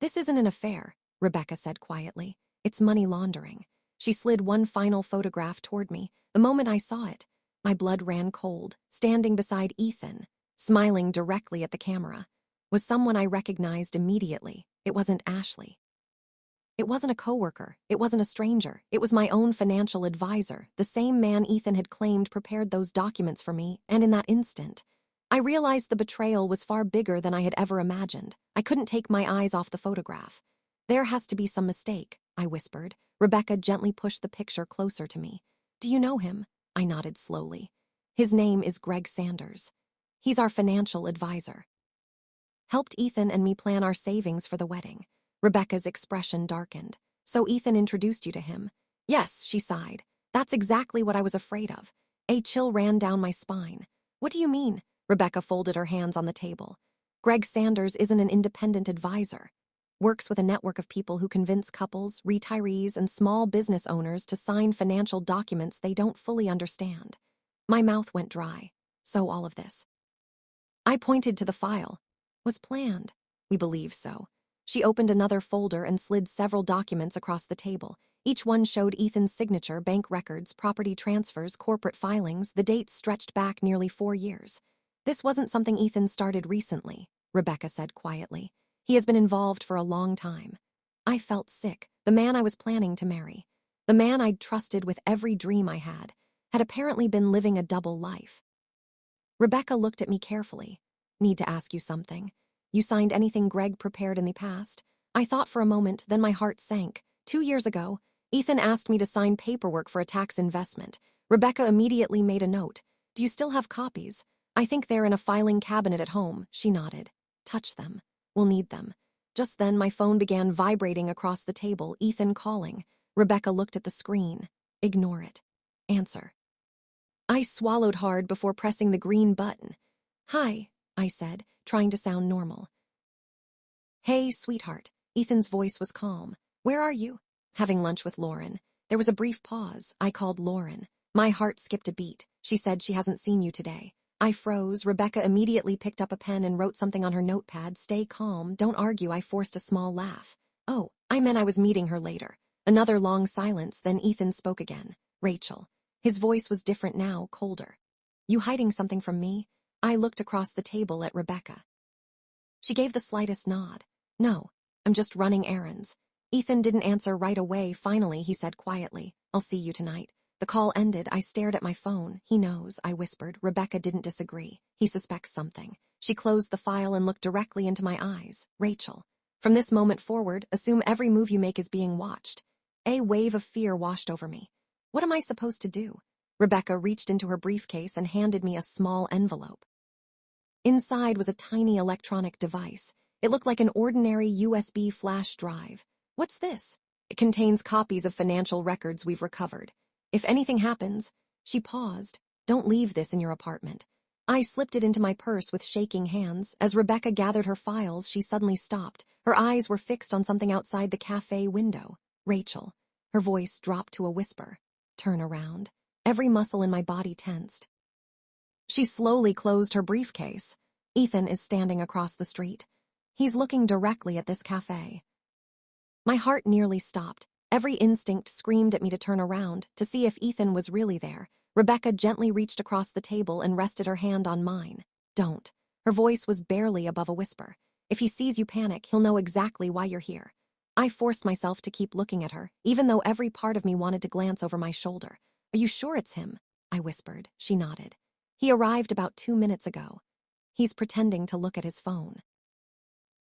This isn't an affair, Rebecca said quietly. It's money laundering. She slid one final photograph toward me. The moment I saw it, my blood ran cold, standing beside Ethan, smiling directly at the camera, was someone I recognized immediately. It wasn't Ashley. It wasn't a coworker. It wasn't a stranger. It was my own financial advisor, the same man Ethan had claimed prepared those documents for me, and in that instant, I realized the betrayal was far bigger than I had ever imagined. I couldn't take my eyes off the photograph. There has to be some mistake, I whispered. Rebecca gently pushed the picture closer to me. Do you know him? I nodded slowly. His name is Greg Sanders. He's our financial advisor. Helped Ethan and me plan our savings for the wedding. Rebecca's expression darkened. So Ethan introduced you to him? Yes, she sighed. That's exactly what I was afraid of. A chill ran down my spine. What do you mean? Rebecca folded her hands on the table. Greg Sanders isn't an independent advisor. Works with a network of people who convince couples, retirees, and small business owners to sign financial documents they don't fully understand. My mouth went dry. So all of this. I pointed to the file. Was planned. We believe so. She opened another folder and slid several documents across the table. Each one showed Ethan's signature, bank records, property transfers, corporate filings. The dates stretched back nearly 4 years. This wasn't something Ethan started recently, Rebecca said quietly. He has been involved for a long time. I felt sick. The man I was planning to marry, the man I'd trusted with every dream I had apparently been living a double life. Rebecca looked at me carefully. Need to ask you something. You signed anything Greg prepared in the past? I thought for a moment, then my heart sank. 2 years ago, Ethan asked me to sign paperwork for a tax investment. Rebecca immediately made a note. Do you still have copies? I think they're in a filing cabinet at home, she nodded. Touch them. We'll need them. Just then, my phone began vibrating across the table, Ethan calling. Rebecca looked at the screen. Ignore it. Answer. I swallowed hard before pressing the green button. Hi, I said, trying to sound normal. Hey, sweetheart. Ethan's voice was calm. Where are you? Having lunch with Lauren. There was a brief pause. I called Lauren. My heart skipped a beat. She said she hasn't seen you today. I froze. Rebecca immediately picked up a pen and wrote something on her notepad. Stay calm. Don't argue. I forced a small laugh. Oh, I meant I was meeting her later. Another long silence, then Ethan spoke again. Rachel. His voice was different now, colder. You hiding something from me? I looked across the table at Rebecca. She gave the slightest nod. No, I'm just running errands. Ethan didn't answer right away. Finally, he said quietly, I'll see you tonight. The call ended. I stared at my phone. He knows, I whispered. Rebecca didn't disagree. He suspects something. She closed the file and looked directly into my eyes. Rachel. From this moment forward, assume every move you make is being watched. A wave of fear washed over me. What am I supposed to do? Rebecca reached into her briefcase and handed me a small envelope. Inside was a tiny electronic device. It looked like an ordinary USB flash drive. What's this? It contains copies of financial records we've recovered. If anything happens, she paused. Don't leave this in your apartment. I slipped it into my purse with shaking hands. As Rebecca gathered her files, she suddenly stopped. Her eyes were fixed on something outside the cafe window. Rachel. Her voice dropped to a whisper. Turn around. Every muscle in my body tensed. She slowly closed her briefcase. Ethan is standing across the street. He's looking directly at this cafe. My heart nearly stopped. Every instinct screamed at me to turn around, to see if Ethan was really there. Rebecca gently reached across the table and rested her hand on mine. Don't. Her voice was barely above a whisper. If he sees you panic, he'll know exactly why you're here. I forced myself to keep looking at her, even though every part of me wanted to glance over my shoulder. Are you sure it's him? I whispered. She nodded. He arrived about 2 minutes ago. He's pretending to look at his phone.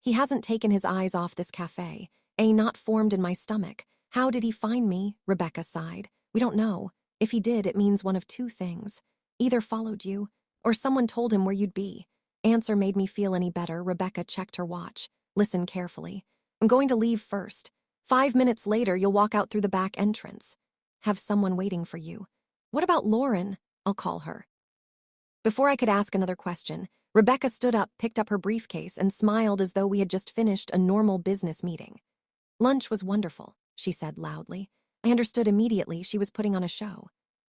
He hasn't taken his eyes off this cafe. A knot formed in my stomach. How did he find me? Rebecca sighed. We don't know. If he did, it means one of two things. Either followed you, or someone told him where you'd be. Answer made me feel any better. Rebecca checked her watch. Listen carefully. I'm going to leave first. 5 minutes later, you'll walk out through the back entrance. Have someone waiting for you. What about Lauren? I'll call her. Before I could ask another question, Rebecca stood up, picked up her briefcase, and smiled as though we had just finished a normal business meeting. Lunch was wonderful, she said loudly. I understood immediately she was putting on a show.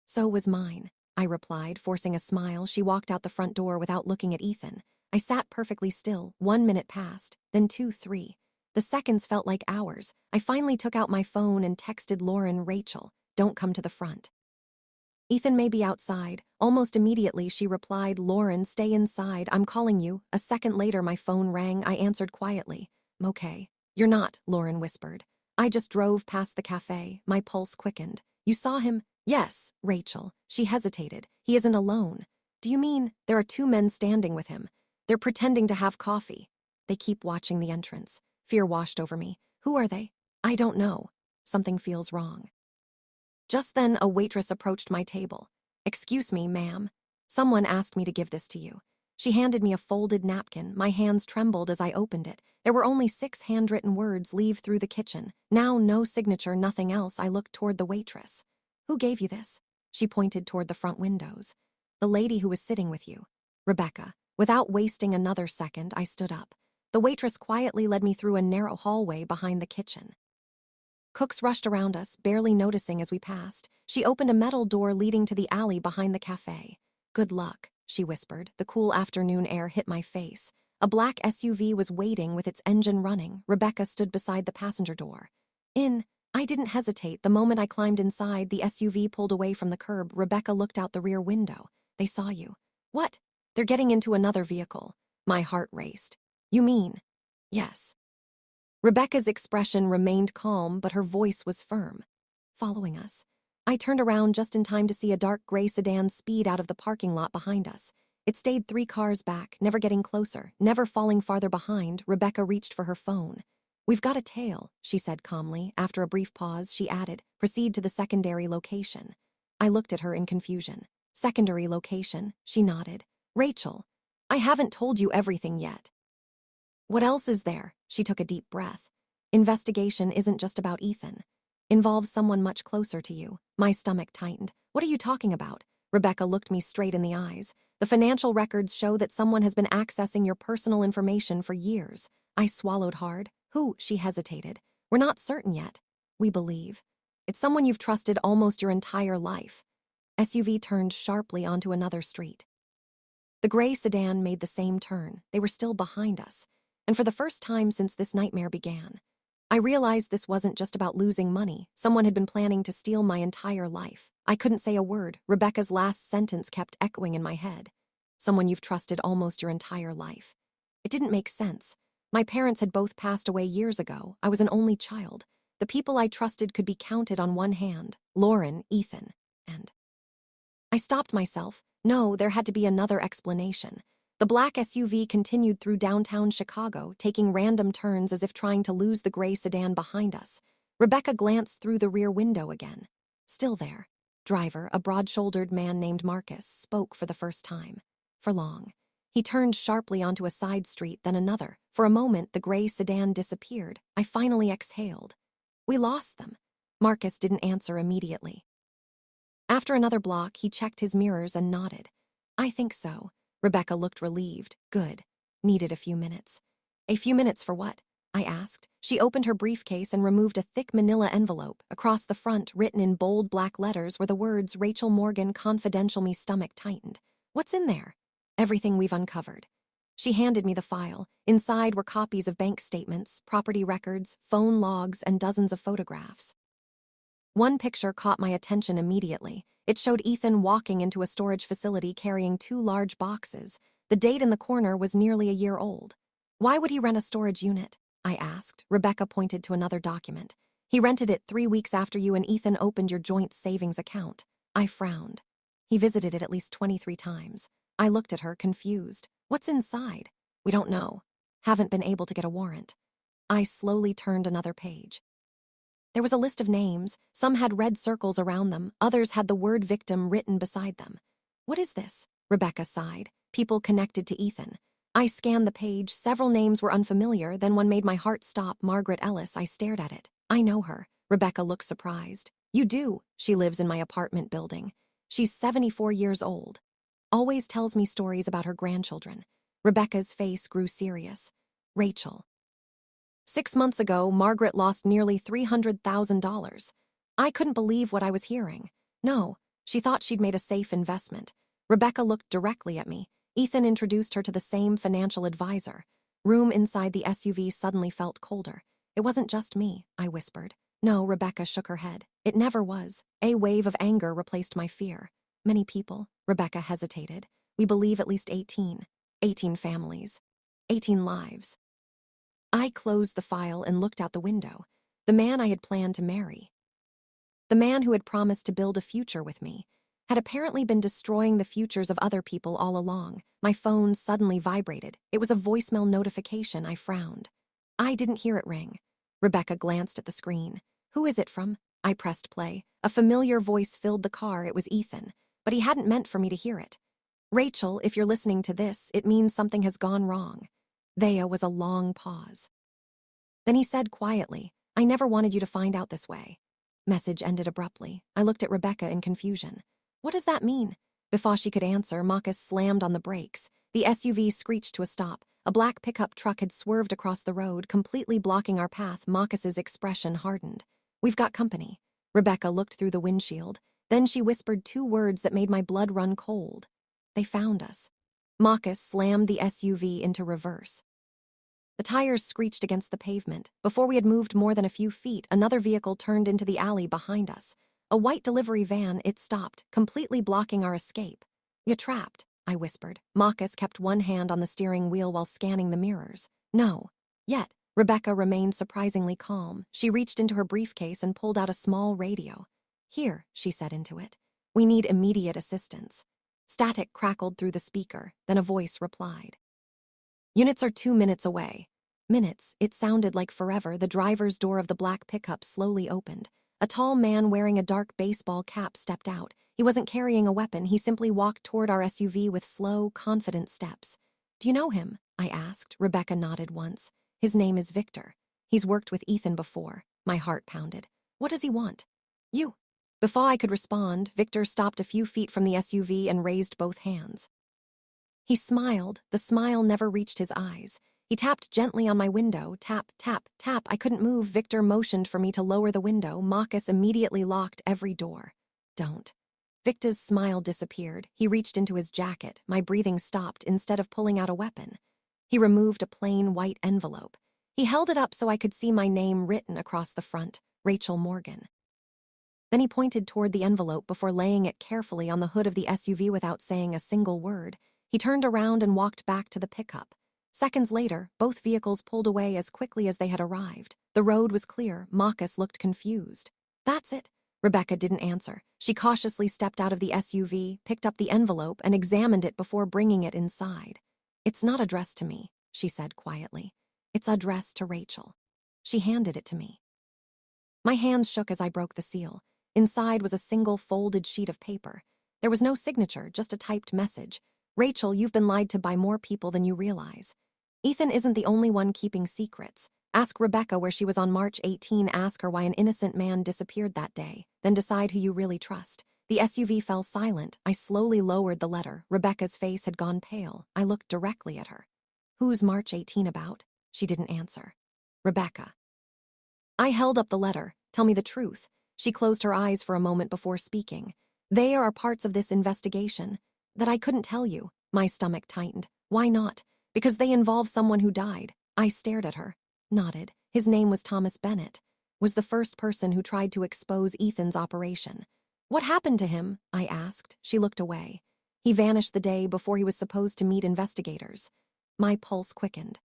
So was mine, I replied, forcing a smile. She walked out the front door without looking at Ethan. I sat perfectly still. 1 minute passed, then 2, 3. The seconds felt like hours. I finally took out my phone and texted Lauren, "Rachel, don't come to the front. Ethan may be outside." Almost immediately, she replied, "Lauren, stay inside. I'm calling you." A second later, my phone rang. I answered quietly. "Okay." "You're not," Lauren whispered. "I just drove past the cafe." My pulse quickened. "You saw him?" "Yes." "Rachel." She hesitated. "He isn't alone." "Do you mean there are two men standing with him? They're pretending to have coffee." "They keep watching the entrance." Fear washed over me. "Who are they?" "I don't know." Something feels wrong. Just then, a waitress approached my table. "Excuse me, ma'am. Someone asked me to give this to you." She handed me a folded napkin. My hands trembled as I opened it. There were only 6 handwritten words: "Leave through the kitchen." Now, no signature, nothing else. I looked toward the waitress. "Who gave you this?" She pointed toward the front windows. "The lady who was sitting with you, Rebecca." Without wasting another second, I stood up. The waitress quietly led me through a narrow hallway behind the kitchen. Cooks rushed around us, barely noticing as we passed. She opened a metal door leading to the alley behind the cafe. "Good luck," she whispered. The cool afternoon air hit my face. A black SUV was waiting with its engine running. Rebecca stood beside the passenger door. "In." I didn't hesitate. The moment I climbed inside, the SUV pulled away from the curb. Rebecca looked out the rear window. "They saw you." "What?" "They're getting into another vehicle." My heart raced. "You mean?" "Yes." Rebecca's expression remained calm, but her voice was firm. "Following us." I turned around just in time to see a dark gray sedan speed out of the parking lot behind us. It stayed 3 cars back, never getting closer, never falling farther behind. Rebecca reached for her phone. "We've got a tail," she said calmly. After a brief pause, she added, "Proceed to the secondary location." I looked at her in confusion. "Secondary location?" She nodded. "Rachel, I haven't told you everything yet." "What else is there?" She took a deep breath. "Investigation isn't just about Ethan. Involves someone much closer to you." My stomach tightened. "What are you talking about?" Rebecca looked me straight in the eyes. "The financial records show that someone has been accessing your personal information for years." I swallowed hard. "Who?" She hesitated. "We're not certain yet. We believe it's someone you've trusted almost your entire life." SUV turned sharply onto another street. The gray sedan made the same turn. They were still behind us. And for the first time since this nightmare began, I realized this wasn't just about losing money. Someone had been planning to steal my entire life. I couldn't say a word. Rebecca's last sentence kept echoing in my head. Someone you've trusted almost your entire life. It didn't make sense. My parents had both passed away years ago. I was an only child. The people I trusted could be counted on one hand: Lauren, Ethan, and... I stopped myself. No, there had to be another explanation. The black SUV continued through downtown Chicago, taking random turns as if trying to lose the gray sedan behind us. Rebecca glanced through the rear window again. Still there. Driver, a broad-shouldered man named Marcus, spoke for the first time. For long. He turned sharply onto a side street, then another. For a moment, the gray sedan disappeared. I finally exhaled. We lost them. Marcus didn't answer immediately. After another block, he checked his mirrors and nodded. "I think so." Rebecca looked relieved. "Good." Needed a few minutes. "A few minutes for what?" I asked. She opened her briefcase and removed a thick manila envelope. Across the front, written in bold black letters, were the words, "Rachel Morgan, confidential." My stomach tightened. "What's in there?" "Everything we've uncovered." She handed me the file. Inside were copies of bank statements, property records, phone logs, and dozens of photographs. One picture caught my attention immediately. It showed Ethan walking into a storage facility carrying 2 large boxes. The date in the corner was nearly a year old. "Why would he rent a storage unit?" I asked. Rebecca pointed to another document. "He rented it 3 weeks after you and Ethan opened your joint savings account." I frowned. "He visited it at least 23 times. I looked at her, confused. "What's inside?" "We don't know. Haven't been able to get a warrant." I slowly turned another page. There was a list of names. Some had red circles around them. Others had the word victim written beside them. "What is this?" Rebecca sighed. "People connected to Ethan." I scanned the page. Several names were unfamiliar. Then one made my heart stop. Margaret Ellis. I stared at it. "I know her." Rebecca looked surprised. "You do?" "She lives in my apartment building. She's 74 years old. Always tells me stories about her grandchildren." Rebecca's face grew serious. "Rachel." 6 months ago, Margaret lost nearly $300,000. I couldn't believe what I was hearing. No, she thought she'd made a safe investment. Rebecca looked directly at me. Ethan introduced her to the same financial advisor. Room inside the SUV suddenly felt colder. It wasn't just me, I whispered. No, Rebecca shook her head. It never was. A wave of anger replaced my fear. Many people, Rebecca hesitated. We believe at least 18. 18 families. 18 lives. I closed the file and looked out the window. The man I had planned to marry. The man who had promised to build a future with me had apparently been destroying the futures of other people all along. My phone suddenly vibrated. It was a voicemail notification. I frowned. I didn't hear it ring. Rebecca glanced at the screen. Who is it from? I pressed play. A familiar voice filled the car. It was Ethan, but he hadn't meant for me to hear it. Rachel, if you're listening to this, it means something has gone wrong. There was a long pause. Then he said quietly, I never wanted you to find out this way. Message ended abruptly. I looked at Rebecca in confusion. What does that mean? Before she could answer, Marcus slammed on the brakes. The SUV screeched to a stop. A black pickup truck had swerved across the road, completely blocking our path. Marcus's expression hardened. We've got company. Rebecca looked through the windshield. Then she whispered two words that made my blood run cold. They found us. Marcus slammed the SUV into reverse. The tires screeched against the pavement. Before we had moved more than a few feet, another vehicle turned into the alley behind us. A white delivery van. It stopped, completely blocking our escape. You're trapped, I whispered. Marcus kept one hand on the steering wheel while scanning the mirrors. No. Yet, Rebecca remained surprisingly calm. She reached into her briefcase and pulled out a small radio. Here, she said into it. We need immediate assistance. Static crackled through the speaker, then a voice replied. Units are 2 minutes away. Minutes, it sounded like forever. The driver's door of the black pickup slowly opened. A tall man wearing a dark baseball cap stepped out. He wasn't carrying a weapon. He simply walked toward our SUV with slow, confident steps. Do you know him? I asked. Rebecca nodded once. His name is Victor. He's worked with Ethan before. My heart pounded. What does he want? You. Before I could respond, Victor stopped a few feet from the SUV and raised both hands. He smiled. The smile never reached his eyes. He tapped gently on my window. Tap, tap, tap. I couldn't move. Victor motioned for me to lower the window. Marcus immediately locked every door. Don't. Victor's smile disappeared. He reached into his jacket. My breathing stopped. Instead of pulling out a weapon, he removed a plain white envelope. He held it up so I could see my name written across the front, Rachel Morgan. Then he pointed toward the envelope before laying it carefully on the hood of the SUV without saying a single word. He turned around and walked back to the pickup. Seconds later, both vehicles pulled away as quickly as they had arrived. The road was clear. Marcus looked confused. That's it. Rebecca didn't answer. She cautiously stepped out of the SUV, picked up the envelope, and examined it before bringing it inside. It's not addressed to me, she said quietly. It's addressed to Rachel. She handed it to me. My hands shook as I broke the seal. Inside was a single folded sheet of paper. There was no signature, just a typed message. Rachel, you've been lied to by more people than you realize. Ethan isn't the only one keeping secrets. Ask Rebecca where she was on March 18. Ask her why an innocent man disappeared that day. Then decide who you really trust. The SUV fell silent. I slowly lowered the letter. Rebecca's face had gone pale. I looked directly at her. Who's March 18 about? She didn't answer. Rebecca. I held up the letter. Tell me the truth. She closed her eyes for a moment before speaking. They are parts of this investigation that I couldn't tell you. My stomach tightened. Why not? Because they involve someone who died. I stared at her, nodded. His name was Thomas Bennett. Was the first person who tried to expose Ethan's operation. What happened to him? I asked. She looked away. He vanished the day before he was supposed to meet investigators. My pulse quickened.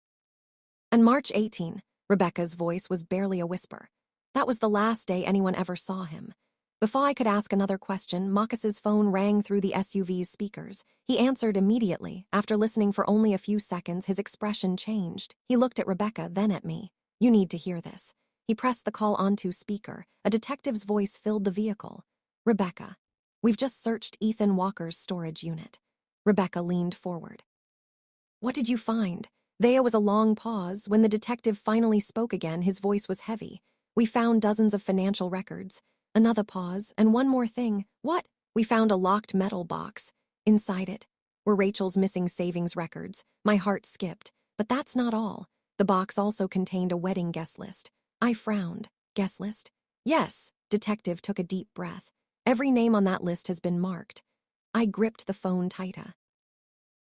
On March 18, Rebecca's voice was barely a whisper. That was the last day anyone ever saw him. Before I could ask another question, Marcus's phone rang through the SUV's speakers. He answered immediately. After listening for only a few seconds, his expression changed. He looked at Rebecca, then at me. You need to hear this. He pressed the call onto speaker. A detective's voice filled the vehicle. Rebecca, we've just searched Ethan Walker's storage unit. Rebecca leaned forward. What did you find? There was a long pause. When the detective finally spoke again, his voice was heavy. We found dozens of financial records. Another pause, and one more thing. What? We found a locked metal box. Inside it were Rachel's missing savings records. My heart skipped. But that's not all. The box also contained a wedding guest list. I frowned. Guest list? Yes. Detective took a deep breath. Every name on that list has been marked. I gripped the phone tighter.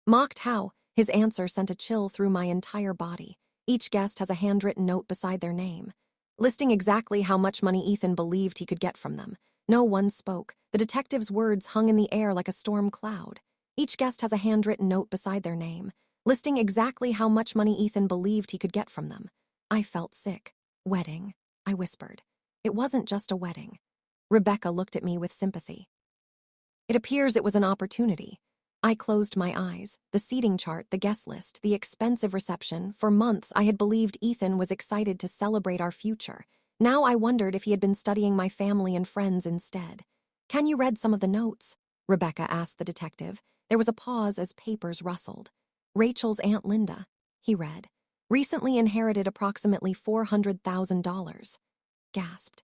Marked how? His answer sent a chill through my entire body. Each guest has a handwritten note beside their name, listing exactly how much money Ethan believed he could get from them. No one spoke. The detective's words hung in the air like a storm cloud. Each guest has a handwritten note beside their name, listing exactly how much money Ethan believed he could get from them. I felt sick. Wedding, I whispered. It wasn't just a wedding. Rebecca looked at me with sympathy. It appears it was an opportunity. I closed my eyes. The seating chart, the guest list, the expensive reception. For months, I had believed Ethan was excited to celebrate our future. Now I wondered if he had been studying my family and friends instead. "Can you read some of the notes?" Rebecca asked the detective. There was a pause as papers rustled. "Rachel's Aunt Linda," he read, "recently inherited approximately $400,000. Gasped.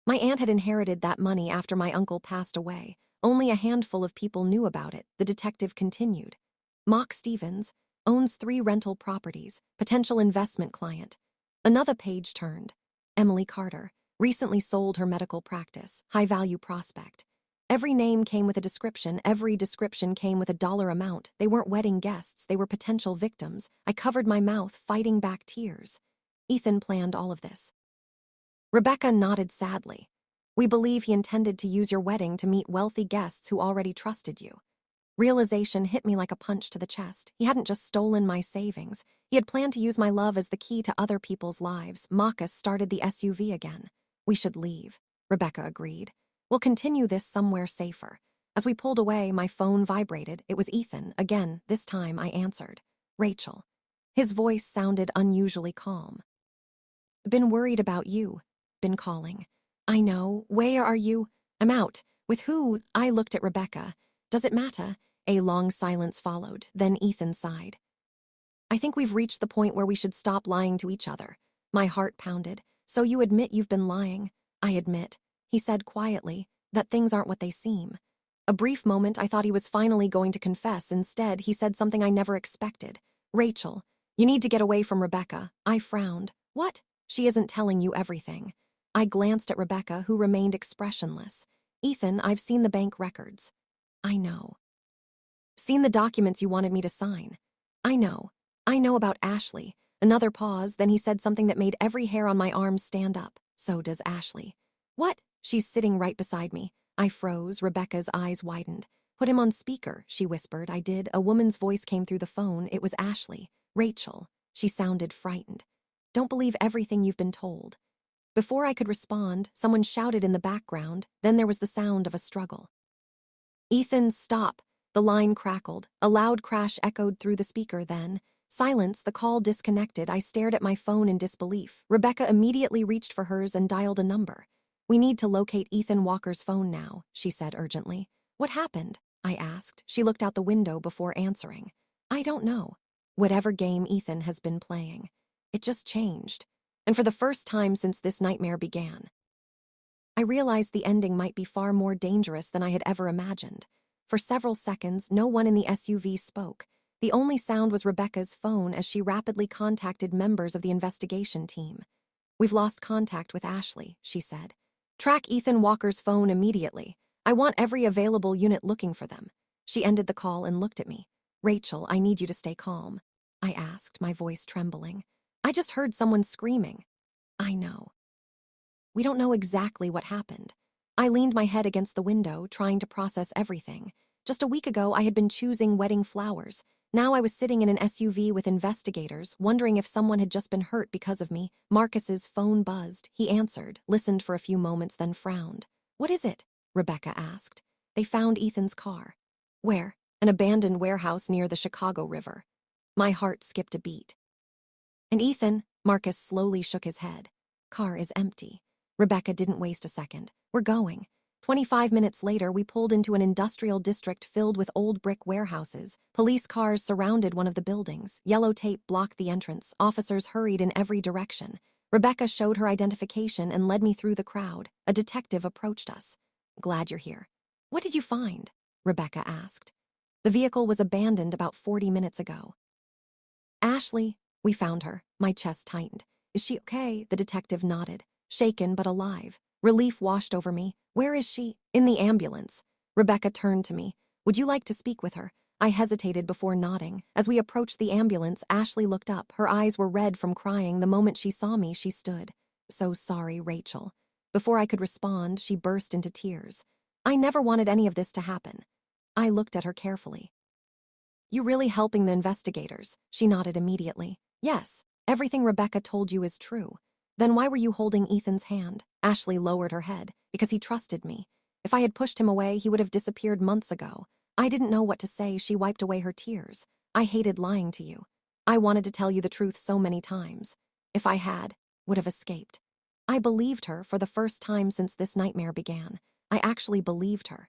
My aunt had inherited that money after my uncle passed away. Only a handful of people knew about it, the detective continued. Mock Stevens owns 3 rental properties, potential investment client. Another page turned. Emily Carter recently sold her medical practice, high-value prospect. Every name came with a description. Every description came with a dollar amount. They weren't wedding guests. They were potential victims. I covered my mouth, fighting back tears. Ethan planned all of this. Rebecca nodded sadly. "We believe he intended to use your wedding to meet wealthy guests who already trusted you." Realization hit me like a punch to the chest. He hadn't just stolen my savings. He had planned to use my love as the key to other people's lives. Marcus started the SUV again. "We should leave," Rebecca agreed. "We'll continue this somewhere safer." As we pulled away, my phone vibrated. It was Ethan. Again, this time I answered. "Rachel." His voice sounded unusually calm. "Been worried about you. Been calling." "I know. Where are you?" "I'm out." "With who?" I looked at Rebecca. "Does it matter?" A long silence followed. Then Ethan sighed. "I think we've reached the point where we should stop lying to each other." My heart pounded. "So you admit you've been lying?" "I admit," he said quietly, "that things aren't what they seem." A brief moment, I thought he was finally going to confess. Instead, he said something I never expected. "Rachel, you need to get away from Rebecca." I frowned. "What?" "She isn't telling you everything." I glanced at Rebecca, who remained expressionless. "Ethan, I've seen the bank records." "I know." "Seen the documents you wanted me to sign." "I know. I know about Ashley." Another pause, then he said something that made every hair on my arm stand up. "So does Ashley." "What?" "She's sitting right beside me." I froze. Rebecca's eyes widened. "Put him on speaker," she whispered. I did. A woman's voice came through the phone. It was Ashley. "Rachel." She sounded frightened. "Don't believe everything you've been told." Before I could respond, someone shouted in the background. Then there was the sound of a struggle. "Ethan, stop." The line crackled. A loud crash echoed through the speaker. Then silence. The call disconnected. I stared at my phone in disbelief. Rebecca immediately reached for hers and dialed a number. "We need to locate Ethan Walker's phone now," she said urgently. "What happened?" I asked. She looked out the window before answering. "I don't know. Whatever game Ethan has been playing. It just changed. And for the first time since this nightmare began." I realized the ending might be far more dangerous than I had ever imagined. For several seconds, no one in the SUV spoke. The only sound was Rebecca's phone as she rapidly contacted members of the investigation team. "We've lost contact with Ashley," she said. "Track Ethan Walker's phone immediately. I want every available unit looking for them." She ended the call and looked at me. "Rachel, I need you to stay calm." I asked, my voice trembling. "I just heard someone screaming." "I know." "We don't know exactly what happened." I leaned my head against the window, trying to process everything. Just a week ago, I had been choosing wedding flowers. Now I was sitting in an SUV with investigators, wondering if someone had just been hurt because of me. Marcus's phone buzzed. He answered, listened for a few moments, then frowned. "What is it?" Rebecca asked. "They found Ethan's car." "Where?" "An abandoned warehouse near the Chicago River." My heart skipped a beat. "And Ethan?" Marcus slowly shook his head. "Car is empty." Rebecca didn't waste a second. "We're going." 25 minutes later, we pulled into an industrial district filled with old brick warehouses. Police cars surrounded one of the buildings. Yellow tape blocked the entrance. Officers hurried in every direction. Rebecca showed her identification and led me through the crowd. A detective approached us. "Glad you're here." "What did you find?" Rebecca asked. "The vehicle was abandoned about 40 minutes ago." "Ashley, we found her." My chest tightened. "Is she okay?" The detective nodded. "Shaken but alive." Relief washed over me. "Where is she?" "In the ambulance." Rebecca turned to me. "Would you like to speak with her?" I hesitated before nodding. As we approached the ambulance, Ashley looked up. Her eyes were red from crying. The moment she saw me, she stood. So sorry, Rachel. Before I could respond, she burst into tears. I never wanted any of this to happen. I looked at her carefully. You really helping the investigators? She nodded immediately. Yes, everything Rebecca told you is true. Then why were you holding Ethan's hand? Ashley lowered her head. Because he trusted me. If I had pushed him away, he would have disappeared months ago. I didn't know what to say. She wiped away her tears. I hated lying to you. I wanted to tell you the truth so many times. If I had, would have escaped. I believed her for the first time since this nightmare began. I actually believed her.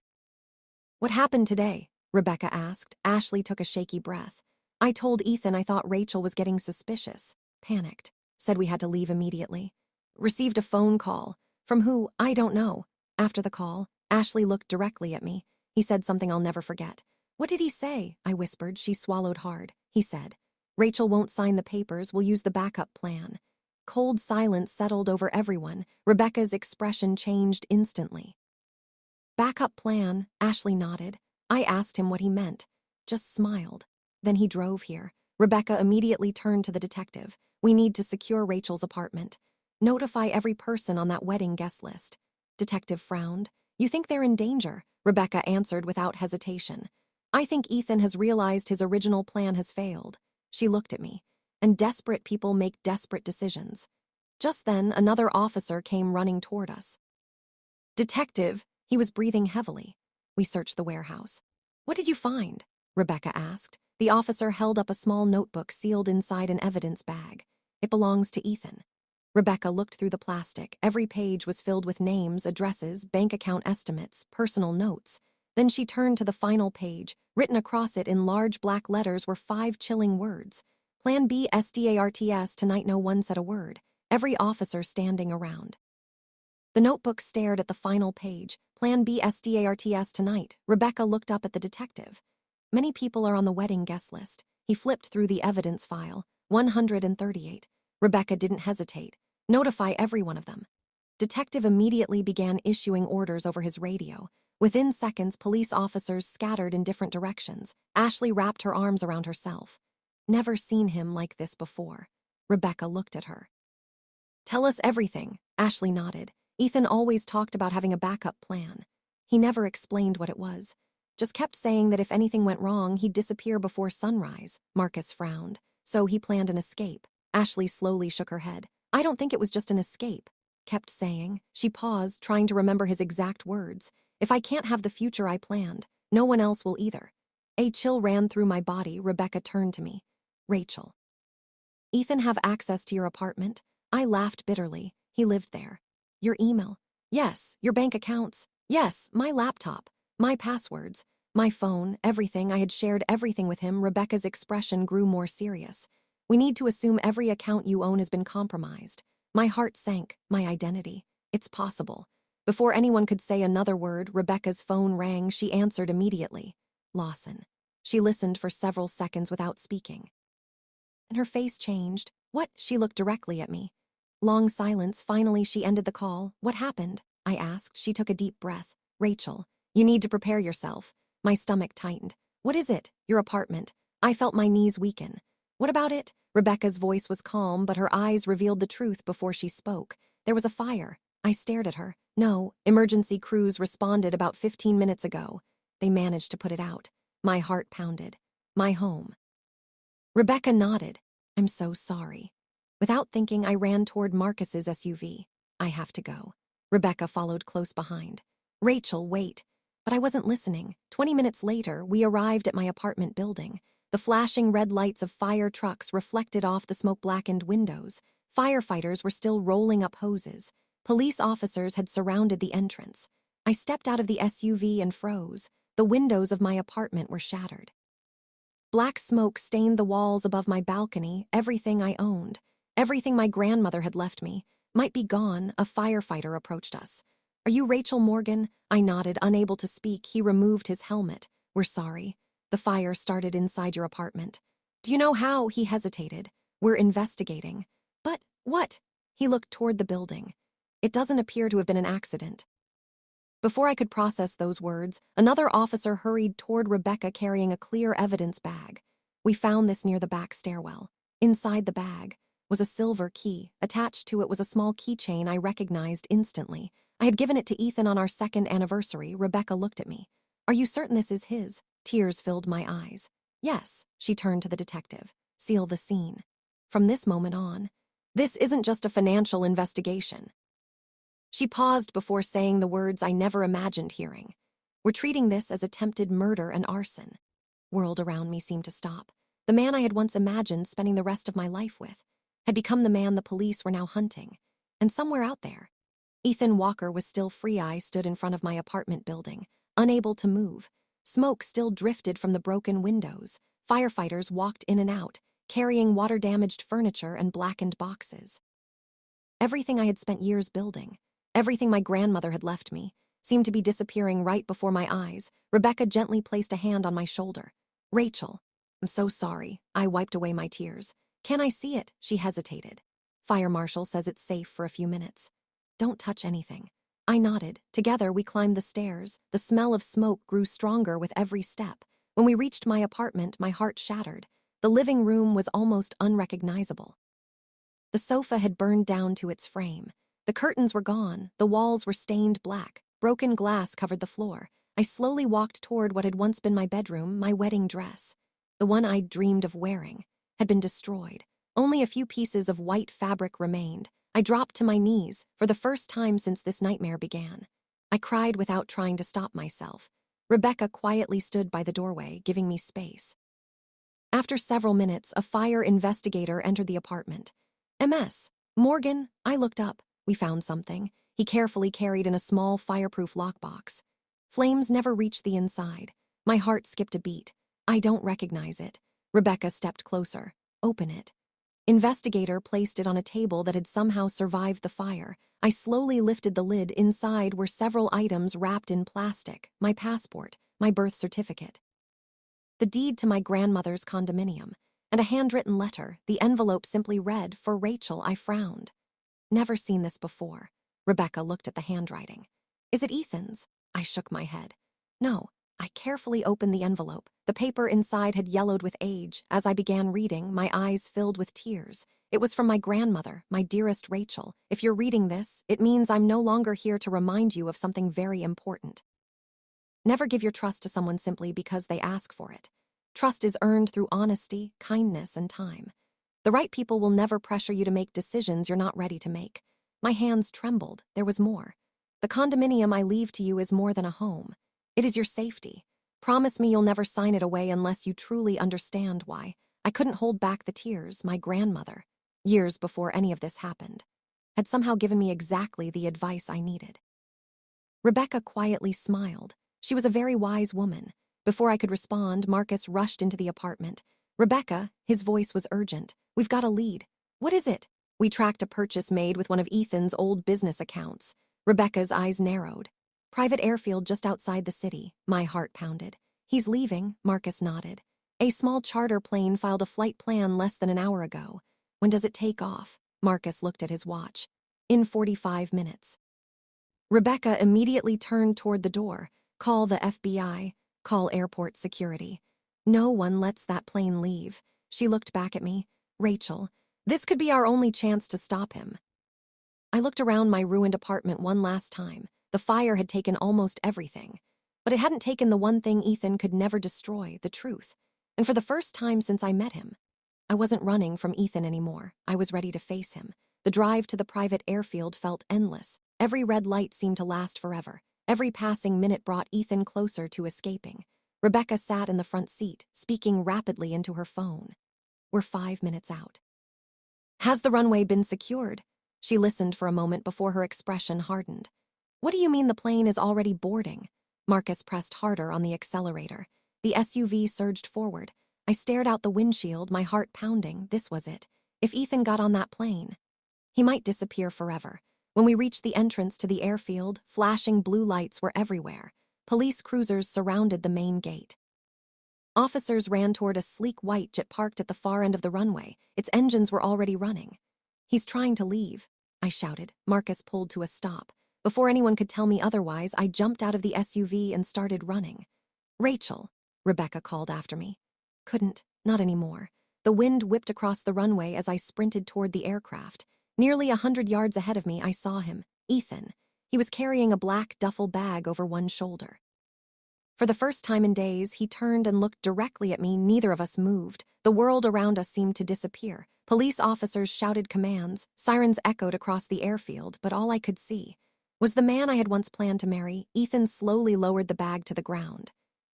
What happened today? Rebecca asked. Ashley took a shaky breath. I told Ethan I thought Rachel was getting suspicious. Panicked. Said we had to leave immediately. Received a phone call. From who? I don't know. After the call, Ashley looked directly at me. He said something I'll never forget. What did he say? I whispered. She swallowed hard. He said, Rachel won't sign the papers. We'll use the backup plan. Cold silence settled over everyone. Rebecca's expression changed instantly. Backup plan, Ashley nodded. I asked him what he meant. Just smiled. Then he drove here. Rebecca immediately turned to the detective. We need to secure Rachel's apartment. Notify every person on that wedding guest list. Detective frowned. You think they're in danger? Rebecca answered without hesitation. I think Ethan has realized his original plan has failed. She looked at me. And desperate people make desperate decisions. Just then, another officer came running toward us. Detective, he was breathing heavily. We searched the warehouse. What did you find? Rebecca asked. The officer held up a small notebook sealed inside an evidence bag. It belongs to Ethan. Rebecca looked through the plastic. Every page was filled with names, addresses, bank account estimates, personal notes. Then she turned to the final page. Written across it in large black letters were 5 chilling words. Plan B SDARTS, tonight no one said a word. Every officer standing around. The notebook stared at the final page. Plan B SDARTS tonight. Rebecca looked up at the detective. Many people are on the wedding guest list. He flipped through the evidence file. 138. Rebecca didn't hesitate. Notify every one of them. Detective immediately began issuing orders over his radio. Within seconds, police officers scattered in different directions. Ashley wrapped her arms around herself. Never seen him like this before. Rebecca looked at her. Tell us everything, Ashley nodded. Ethan always talked about having a backup plan. He never explained what it was. Just kept saying that if anything went wrong, he'd disappear before sunrise. Marcus frowned. So he planned an escape. Ashley slowly shook her head. I don't think it was just an escape. Kept saying. She paused, trying to remember his exact words. If I can't have the future I planned, no one else will either. A chill ran through my body. Rebecca turned to me. Rachel. Ethan have access to your apartment? I laughed bitterly. He lived there. Your email? Yes. Your bank accounts? Yes. My laptop. My passwords. My phone. Everything. I had shared everything with him. Rebecca's expression grew more serious. We need to assume every account you own has been compromised. My heart sank. My identity. It's possible. Before anyone could say another word, Rebecca's phone rang. She answered immediately. Lawson. She listened for several seconds without speaking. And her face changed. What? She looked directly at me. Long silence. Finally, she ended the call. What happened? I asked. She took a deep breath. Rachel, you need to prepare yourself. My stomach tightened. What is it? Your apartment. I felt my knees weaken. What about it? Rebecca's voice was calm, but her eyes revealed the truth before she spoke. There was a fire. I stared at her. No, emergency crews responded about 15 minutes ago. They managed to put it out. My heart pounded. My home. Rebecca nodded. I'm so sorry. Without thinking, I ran toward Marcus's SUV. I have to go. Rebecca followed close behind. Rachel, wait. But I wasn't listening. 20 minutes later, we arrived at my apartment building. The flashing red lights of fire trucks reflected off the smoke-blackened windows. Firefighters were still rolling up hoses. Police officers had surrounded the entrance. I stepped out of the SUV and froze. The windows of my apartment were shattered. Black smoke stained the walls above my balcony. Everything I owned, everything my grandmother had left me, might be gone. A firefighter approached us. Are you Rachel Morgan? I nodded, unable to speak. He removed his helmet. We're sorry. The fire started inside your apartment. Do you know how? He hesitated. We're investigating. But what? He looked toward the building. It doesn't appear to have been an accident. Before I could process those words, another officer hurried toward Rebecca carrying a clear evidence bag. We found this near the back stairwell. Inside the bag was a silver key. Attached to it was a small keychain I recognized instantly. I had given it to Ethan on our second anniversary. Rebecca looked at me. "Are you certain this is his?" Tears filled my eyes. "Yes," she turned to the detective. "Seal the scene. From this moment on, this isn't just a financial investigation." She paused before saying the words I never imagined hearing. "We're treating this as attempted murder and arson." World around me seemed to stop. The man I had once imagined spending the rest of my life with had become the man the police were now hunting. And somewhere out there, Ethan Walker was still free. I stood in front of my apartment building, unable to move. Smoke still drifted from the broken windows. Firefighters walked in and out, carrying water-damaged furniture and blackened boxes. Everything I had spent years building, everything my grandmother had left me, seemed to be disappearing right before my eyes. Rebecca gently placed a hand on my shoulder. "Rachel, I'm so sorry." I wiped away my tears. "Can I see it?" She hesitated. "Fire marshal says it's safe for a few minutes." "Don't touch anything." I nodded. Together, we climbed the stairs. The smell of smoke grew stronger with every step. When we reached my apartment, my heart shattered. The living room was almost unrecognizable. The sofa had burned down to its frame. The curtains were gone. The walls were stained black. Broken glass covered the floor. I slowly walked toward what had once been my bedroom. My wedding dress, the one I'd dreamed of wearing, had been destroyed. Only a few pieces of white fabric remained. I dropped to my knees for the first time since this nightmare began. I cried without trying to stop myself. Rebecca quietly stood by the doorway, giving me space. After several minutes, a fire investigator entered the apartment. "MS. Morgan," I looked up. "We found something." He carefully carried in a small fireproof lockbox. Flames never reached the inside. My heart skipped a beat. "I don't recognize it." Rebecca stepped closer. "Open it." Investigator placed it on a table that had somehow survived the fire. I slowly lifted the lid. Inside were several items wrapped in plastic: my passport, my birth certificate, the deed to my grandmother's condominium, and a handwritten letter. The envelope simply read, "For Rachel." I frowned. Never seen this before. Rebecca looked at the handwriting. "Is it Ethan's?" I shook my head. "No." I carefully opened the envelope. The paper inside had yellowed with age. As I began reading, my eyes filled with tears. It was from my grandmother, my dearest Rachel. "If you're reading this, it means I'm no longer here to remind you of something very important. Never give your trust to someone simply because they ask for it. Trust is earned through honesty, kindness, and time. The right people will never pressure you to make decisions you're not ready to make." My hands trembled. There was more. "The condominium I leave to you is more than a home. It is your safety. Promise me you'll never sign it away unless you truly understand why." I couldn't hold back the tears. My grandmother, years before any of this happened, had somehow given me exactly the advice I needed. Rebecca quietly smiled. She was a very wise woman. Before I could respond, Marcus rushed into the apartment. "Rebecca," his voice was urgent, "we've got a lead." "What is it?" "We tracked a purchase made with one of Ethan's old business accounts." Rebecca's eyes narrowed. "Private airfield just outside the city." My heart pounded. "He's leaving," Marcus nodded. "A small charter plane filed a flight plan less than an hour ago." "When does it take off?" Marcus looked at his watch. "In 45 minutes. Rebecca immediately turned toward the door. "Call the FBI. Call airport security. No one lets that plane leave." She looked back at me. "Rachel, this could be our only chance to stop him." I looked around my ruined apartment one last time. The fire had taken almost everything, but it hadn't taken the one thing Ethan could never destroy: the truth. And for the first time since I met him, I wasn't running from Ethan anymore. I was ready to face him. The drive to the private airfield felt endless. Every red light seemed to last forever. Every passing minute brought Ethan closer to escaping. Rebecca sat in the front seat, speaking rapidly into her phone. "We're 5 minutes out." "Has the runway been secured?" She listened for a moment before her expression hardened. "What do you mean the plane is already boarding?" Marcus pressed harder on the accelerator. The SUV surged forward. I stared out the windshield, my heart pounding. This was it. If Ethan got on that plane, he might disappear forever. When we reached the entrance to the airfield, flashing blue lights were everywhere. Police cruisers surrounded the main gate. Officers ran toward a sleek white jet parked at the far end of the runway. Its engines were already running. "He's trying to leave," I shouted. Marcus pulled to a stop. Before anyone could tell me otherwise, I jumped out of the SUV and started running. "Rachel," Rebecca called after me. Couldn't, not anymore. The wind whipped across the runway as I sprinted toward the aircraft. Nearly 100 yards ahead of me, I saw him, Ethan. He was carrying a black duffel bag over one shoulder. For the first time in days, he turned and looked directly at me. Neither of us moved. The world around us seemed to disappear. Police officers shouted commands, sirens echoed across the airfield, but all I could see was the man I had once planned to marry. Ethan slowly lowered the bag to the ground.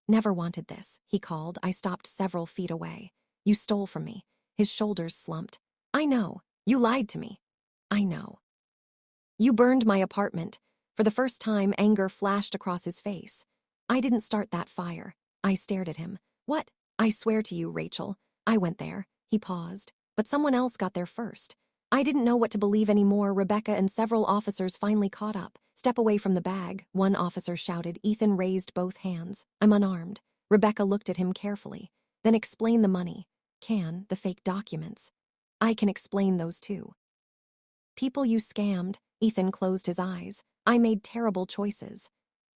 "Never wanted this," he called. I stopped several feet away. "You stole from me." His shoulders slumped. "I know. You lied to me." "I know." "You burned my apartment." For the first time, anger flashed across his face. "I didn't start that fire." I stared at him. "What?" "I swear to you, Rachel. I went there." He paused. "But someone else got there first." I didn't know what to believe anymore. Rebecca and several officers finally caught up. "Step away from the bag," one officer shouted. Ethan raised both hands. "I'm unarmed." Rebecca looked at him carefully. "Then explain the money." "Can, the fake documents." "I can explain those too." "People you scammed." Ethan closed his eyes. "I made terrible choices."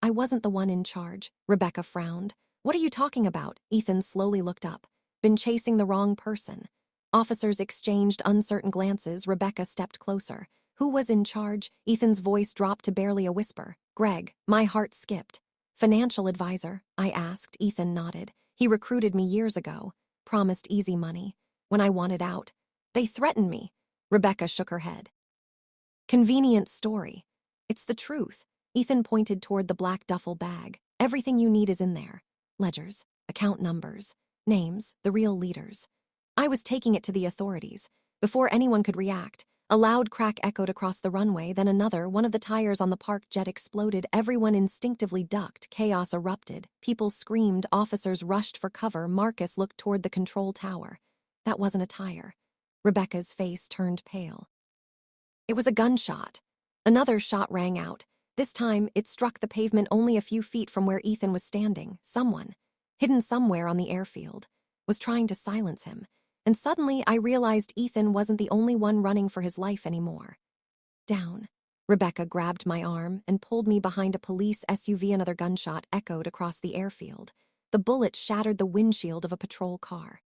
"I wasn't the one in charge." Rebecca frowned. "What are you talking about?" Ethan slowly looked up. "Been chasing the wrong person." Officers exchanged uncertain glances. Rebecca stepped closer. "Who was in charge?" Ethan's voice dropped to barely a whisper. "Greg." My heart skipped. "Financial advisor?" I asked. Ethan nodded. "He recruited me years ago. Promised easy money. When I wanted out, they threatened me." Rebecca shook her head. "Convenient story." "It's the truth." Ethan pointed toward the black duffel bag. "Everything you need is in there. Ledgers, account numbers, names, the real leaders." I was taking it to the authorities. Before anyone could react, a loud crack echoed across the runway, then another. One of the tires on the parked jet exploded. Everyone instinctively ducked. Chaos erupted. People screamed. Officers rushed for cover. Marcus looked toward the control tower. "That wasn't a tire." Rebecca's face turned pale. "It was a gunshot." Another shot rang out. This time, it struck the pavement only a few feet from where Ethan was standing. Someone, hidden somewhere on the airfield, was trying to silence him. And suddenly, I realized Ethan wasn't the only one running for his life anymore. "Down." Rebecca grabbed my arm and pulled me behind a police SUV. Another gunshot echoed across the airfield. The bullet shattered the windshield of a patrol car.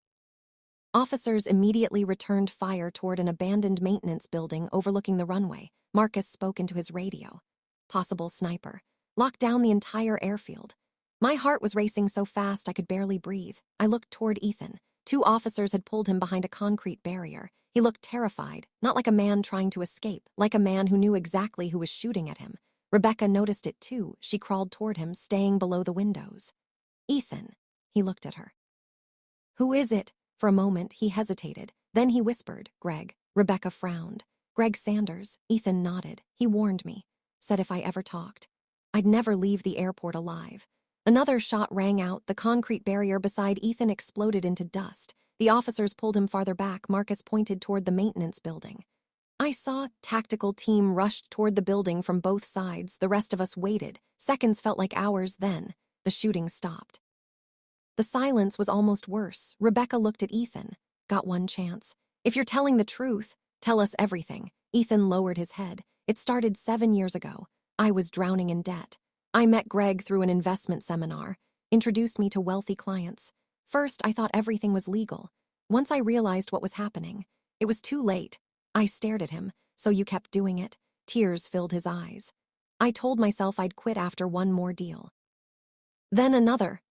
Officers immediately returned fire toward an abandoned maintenance building overlooking the runway. Marcus spoke into his radio. "Possible sniper. Lock down the entire airfield." My heart was racing so fast I could barely breathe. I looked toward Ethan. 2 officers had pulled him behind a concrete barrier. He looked terrified, not like a man trying to escape, like a man who knew exactly who was shooting at him. Rebecca noticed it too. She crawled toward him, staying below the windows. "Ethan." He looked at her. "Who is it?" For a moment, he hesitated. Then he whispered, "Greg." Rebecca frowned. "Greg Sanders." Ethan nodded. "He warned me. Said if I ever talked, I'd never leave the airport alive." Another shot rang out. The concrete barrier beside Ethan exploded into dust. The officers pulled him farther back. Marcus pointed toward the maintenance building. I saw tactical team rushed toward the building from both sides. The rest of us waited. Seconds felt like hours. Then the shooting stopped. The silence was almost worse. Rebecca looked at Ethan. "Got one chance. If you're telling the truth, tell us everything." Ethan lowered his head. "It started 7 years ago. I was drowning in debt. I met Greg through an investment seminar, introduced me to wealthy clients. First, I thought everything was legal. Once I realized what was happening, it was too late." I stared at him. "So you kept doing it?" Tears filled his eyes. "I told myself I'd quit after one more deal." Then another.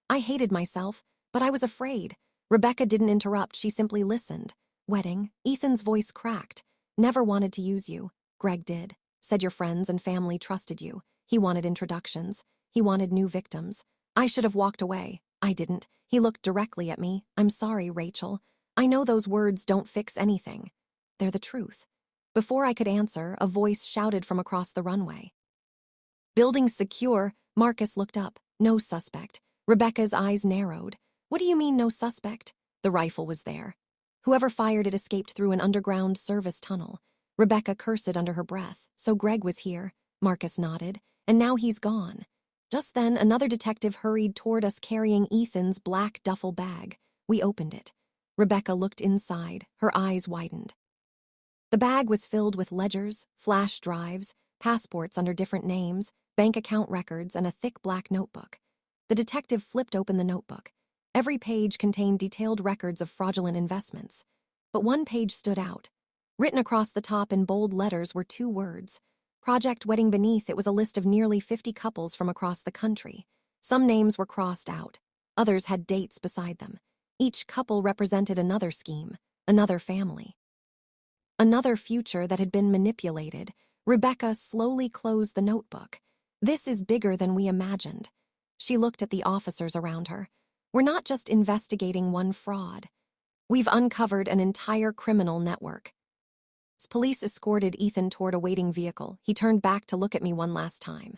I hated myself, but I was afraid. Rebecca didn't interrupt. She simply listened. "Wedding." Ethan's voice cracked. "Never wanted to use you. Greg did. Said your friends and family trusted you. He wanted introductions. He wanted new victims. I should have walked away. I didn't." He looked directly at me. "I'm sorry, Rachel. I know those words don't fix anything. They're the truth." Before I could answer, a voice shouted from across the runway. "Building secure." Marcus looked up. "No suspect." Rebecca's eyes narrowed. "What do you mean, no suspect?" The rifle was there. "Whoever fired it escaped through an underground service tunnel." Rebecca cursed under her breath. "So Greg was here." Marcus nodded. "And now he's gone." Just then, another detective hurried toward us carrying Ethan's black duffel bag. We opened it. Rebecca looked inside. Her eyes widened. The bag was filled with ledgers, flash drives, passports under different names, bank account records, and a thick black notebook. The detective flipped open the notebook. Every page contained detailed records of fraudulent investments. But one page stood out. Written across the top in bold letters were 2 words. Project Wedding. Beneath it was a list of nearly 50 couples from across the country. Some names were crossed out. Others had dates beside them. Each couple represented another scheme, another family, another future that had been manipulated. Rebecca slowly closed the notebook. This is bigger than we imagined. She looked at the officers around her. We're not just investigating one fraud. We've uncovered an entire criminal network. As police escorted Ethan toward a waiting vehicle, he turned back to look at me one last time.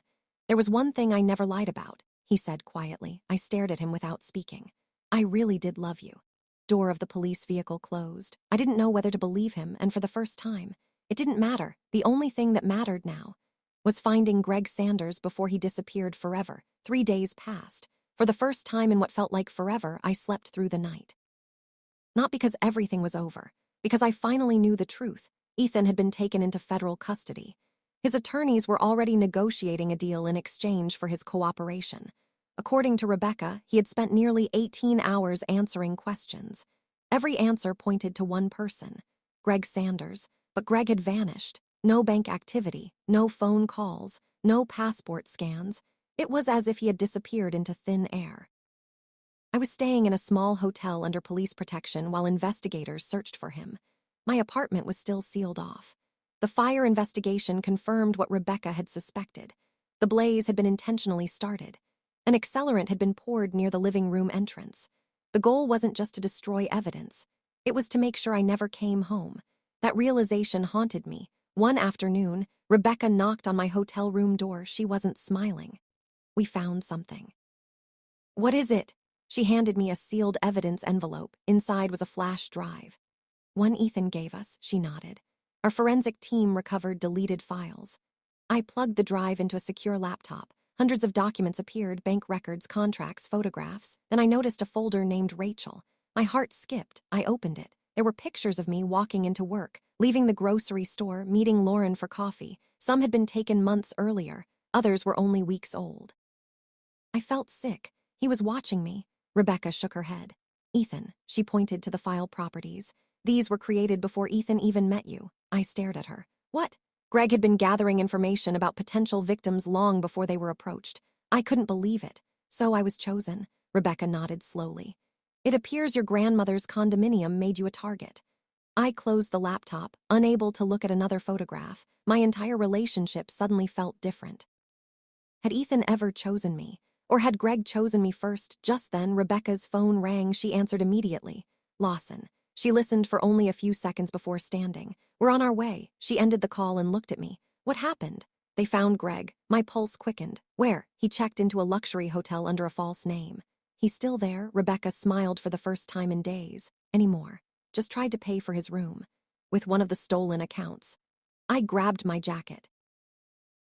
There was one thing I never lied about, he said quietly. I stared at him without speaking. I really did love you. Door of the police vehicle closed. I didn't know whether to believe him, and for the first time, it didn't matter. The only thing that mattered now was finding Greg Sanders before he disappeared forever. 3 days passed. For the first time in what felt like forever, I slept through the night. Not because everything was over, because I finally knew the truth. Ethan had been taken into federal custody. His attorneys were already negotiating a deal in exchange for his cooperation. According to Rebecca, he had spent nearly 18 hours answering questions. Every answer pointed to one person, Greg Sanders, but Greg had vanished. No bank activity, no phone calls, no passport scans. It was as if he had disappeared into thin air. I was staying in a small hotel under police protection while investigators searched for him. My apartment was still sealed off. The fire investigation confirmed what Rebecca had suspected. The blaze had been intentionally started. An accelerant had been poured near the living room entrance. The goal wasn't just to destroy evidence. It was to make sure I never came home. That realization haunted me. One afternoon, Rebecca knocked on my hotel room door. She wasn't smiling. We found something. What is it? She handed me a sealed evidence envelope. Inside was a flash drive. One Ethan gave us, she nodded. Our forensic team recovered deleted files. I plugged the drive into a secure laptop. Hundreds of documents appeared, bank records, contracts, photographs. Then I noticed a folder named Rachel. My heart skipped. I opened it. There were pictures of me walking into work, leaving the grocery store, meeting Lauren for coffee. Some had been taken months earlier. Others were only weeks old. I felt sick. He was watching me. Rebecca shook her head. Ethan, she pointed to the file properties. These were created before Ethan even met you. I stared at her. What? Greg had been gathering information about potential victims long before they were approached. I couldn't believe it. So I was chosen. Rebecca nodded slowly. It appears your grandmother's condominium made you a target. I closed the laptop, unable to look at another photograph. My entire relationship suddenly felt different. Had Ethan ever chosen me? Or had Greg chosen me first? Just then, Rebecca's phone rang. She answered immediately. Lawson. She listened for only a few seconds before standing. We're on our way. She ended the call and looked at me. What happened? They found Greg. My pulse quickened. Where? He checked into a luxury hotel under a false name. He's still there? Rebecca smiled for the first time in days. Anymore. Just tried to pay for his room. With one of the stolen accounts. I grabbed my jacket.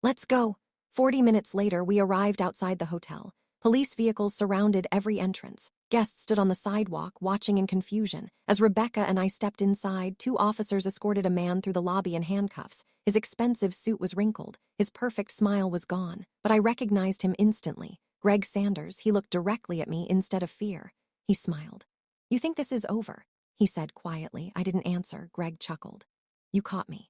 Let's go. 40 minutes later, we arrived outside the hotel. Police vehicles surrounded every entrance. Guests stood on the sidewalk, watching in confusion. As Rebecca and I stepped inside, 2 officers escorted a man through the lobby in handcuffs. His expensive suit was wrinkled. His perfect smile was gone. But I recognized him instantly. Greg Sanders. He looked directly at me instead of fear. He smiled. You think this is over? He said quietly. I didn't answer. Greg chuckled. You caught me.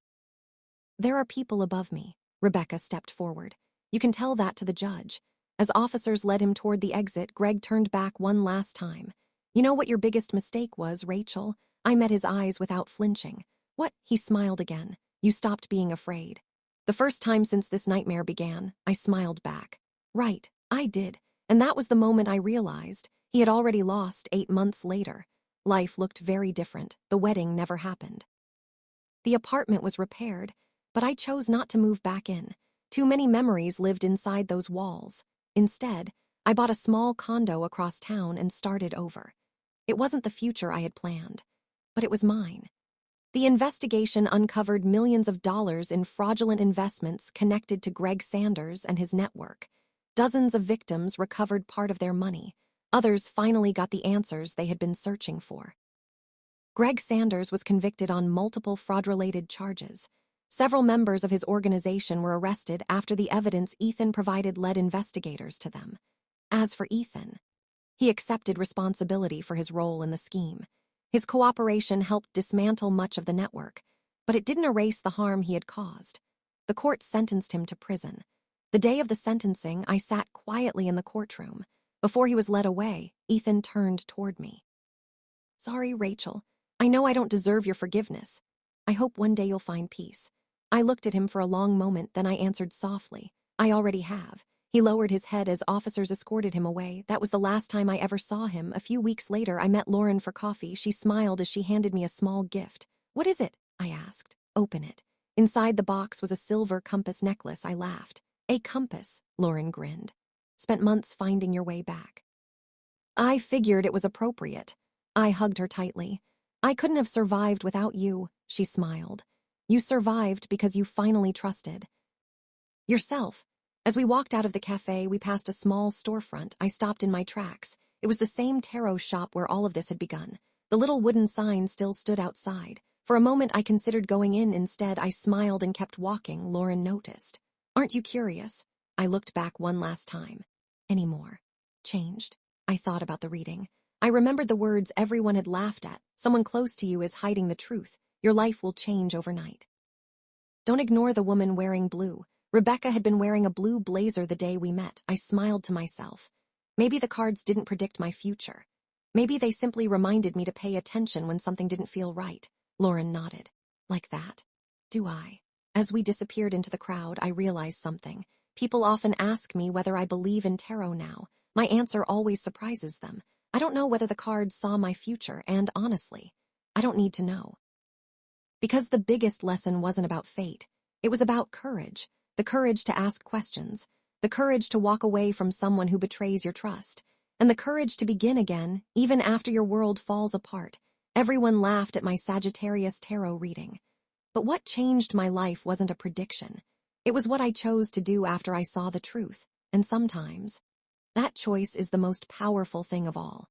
There are people above me. Rebecca stepped forward. You can tell that to the judge. As officers led him toward the exit, Greg turned back one last time. You know what your biggest mistake was, Rachel? I met his eyes without flinching. What? He smiled again. You stopped being afraid. The first time since this nightmare began, I smiled back. Right, I did. And that was the moment I realized. He had already lost 8 months later. Life looked very different. The wedding never happened. The apartment was repaired, but I chose not to move back in. Too many memories lived inside those walls. Instead, I bought a small condo across town and started over. It wasn't the future I had planned, but it was mine. The investigation uncovered millions of dollars in fraudulent investments connected to Greg Sanders and his network. Dozens of victims recovered part of their money. Others finally got the answers they had been searching for. Greg Sanders was convicted on multiple fraud-related charges. Several members of his organization were arrested after the evidence Ethan provided led investigators to them. As for Ethan, he accepted responsibility for his role in the scheme. His cooperation helped dismantle much of the network, but it didn't erase the harm he had caused. The court sentenced him to prison. The day of the sentencing, I sat quietly in the courtroom. Before he was led away, Ethan turned toward me. "Sorry, Rachel. I know I don't deserve your forgiveness. I hope one day you'll find peace." I looked at him for a long moment, then I answered softly, "I already have." He lowered his head as officers escorted him away. That was the last time I ever saw him. A few weeks later, I met Lauren for coffee. She smiled as she handed me a small gift. "What is it?" I asked. "Open it." Inside the box was a silver compass necklace. I laughed. "A compass," Lauren grinned. "Spent months finding your way back." I figured it was appropriate. I hugged her tightly. "I couldn't have survived without you," she smiled. "You survived because you finally trusted yourself." As we walked out of the cafe, we passed a small storefront. I stopped in my tracks. It was the same tarot shop where all of this had begun. The little wooden sign still stood outside. For a moment, I considered going in. Instead, I smiled and kept walking. Lauren noticed. "Aren't you curious?" I looked back one last time. "Any more changed?" I thought about the reading. I remembered the words everyone had laughed at. "Someone close to you is hiding the truth. Your life will change overnight." Don't ignore the woman wearing blue. Rebecca had been wearing a blue blazer the day we met. I smiled to myself. Maybe the cards didn't predict my future. Maybe they simply reminded me to pay attention when something didn't feel right. Lauren nodded. "Like that?" "Do I?" As we disappeared into the crowd, I realized something. People often ask me whether I believe in tarot now. My answer always surprises them. I don't know whether the cards saw my future, and honestly, I don't need to know. Because the biggest lesson wasn't about fate. It was about courage. The courage to ask questions. The courage to walk away from someone who betrays your trust. And the courage to begin again, even after your world falls apart. Everyone laughed at my Sagittarius tarot reading. But what changed my life wasn't a prediction. It was what I chose to do after I saw the truth. And sometimes, that choice is the most powerful thing of all.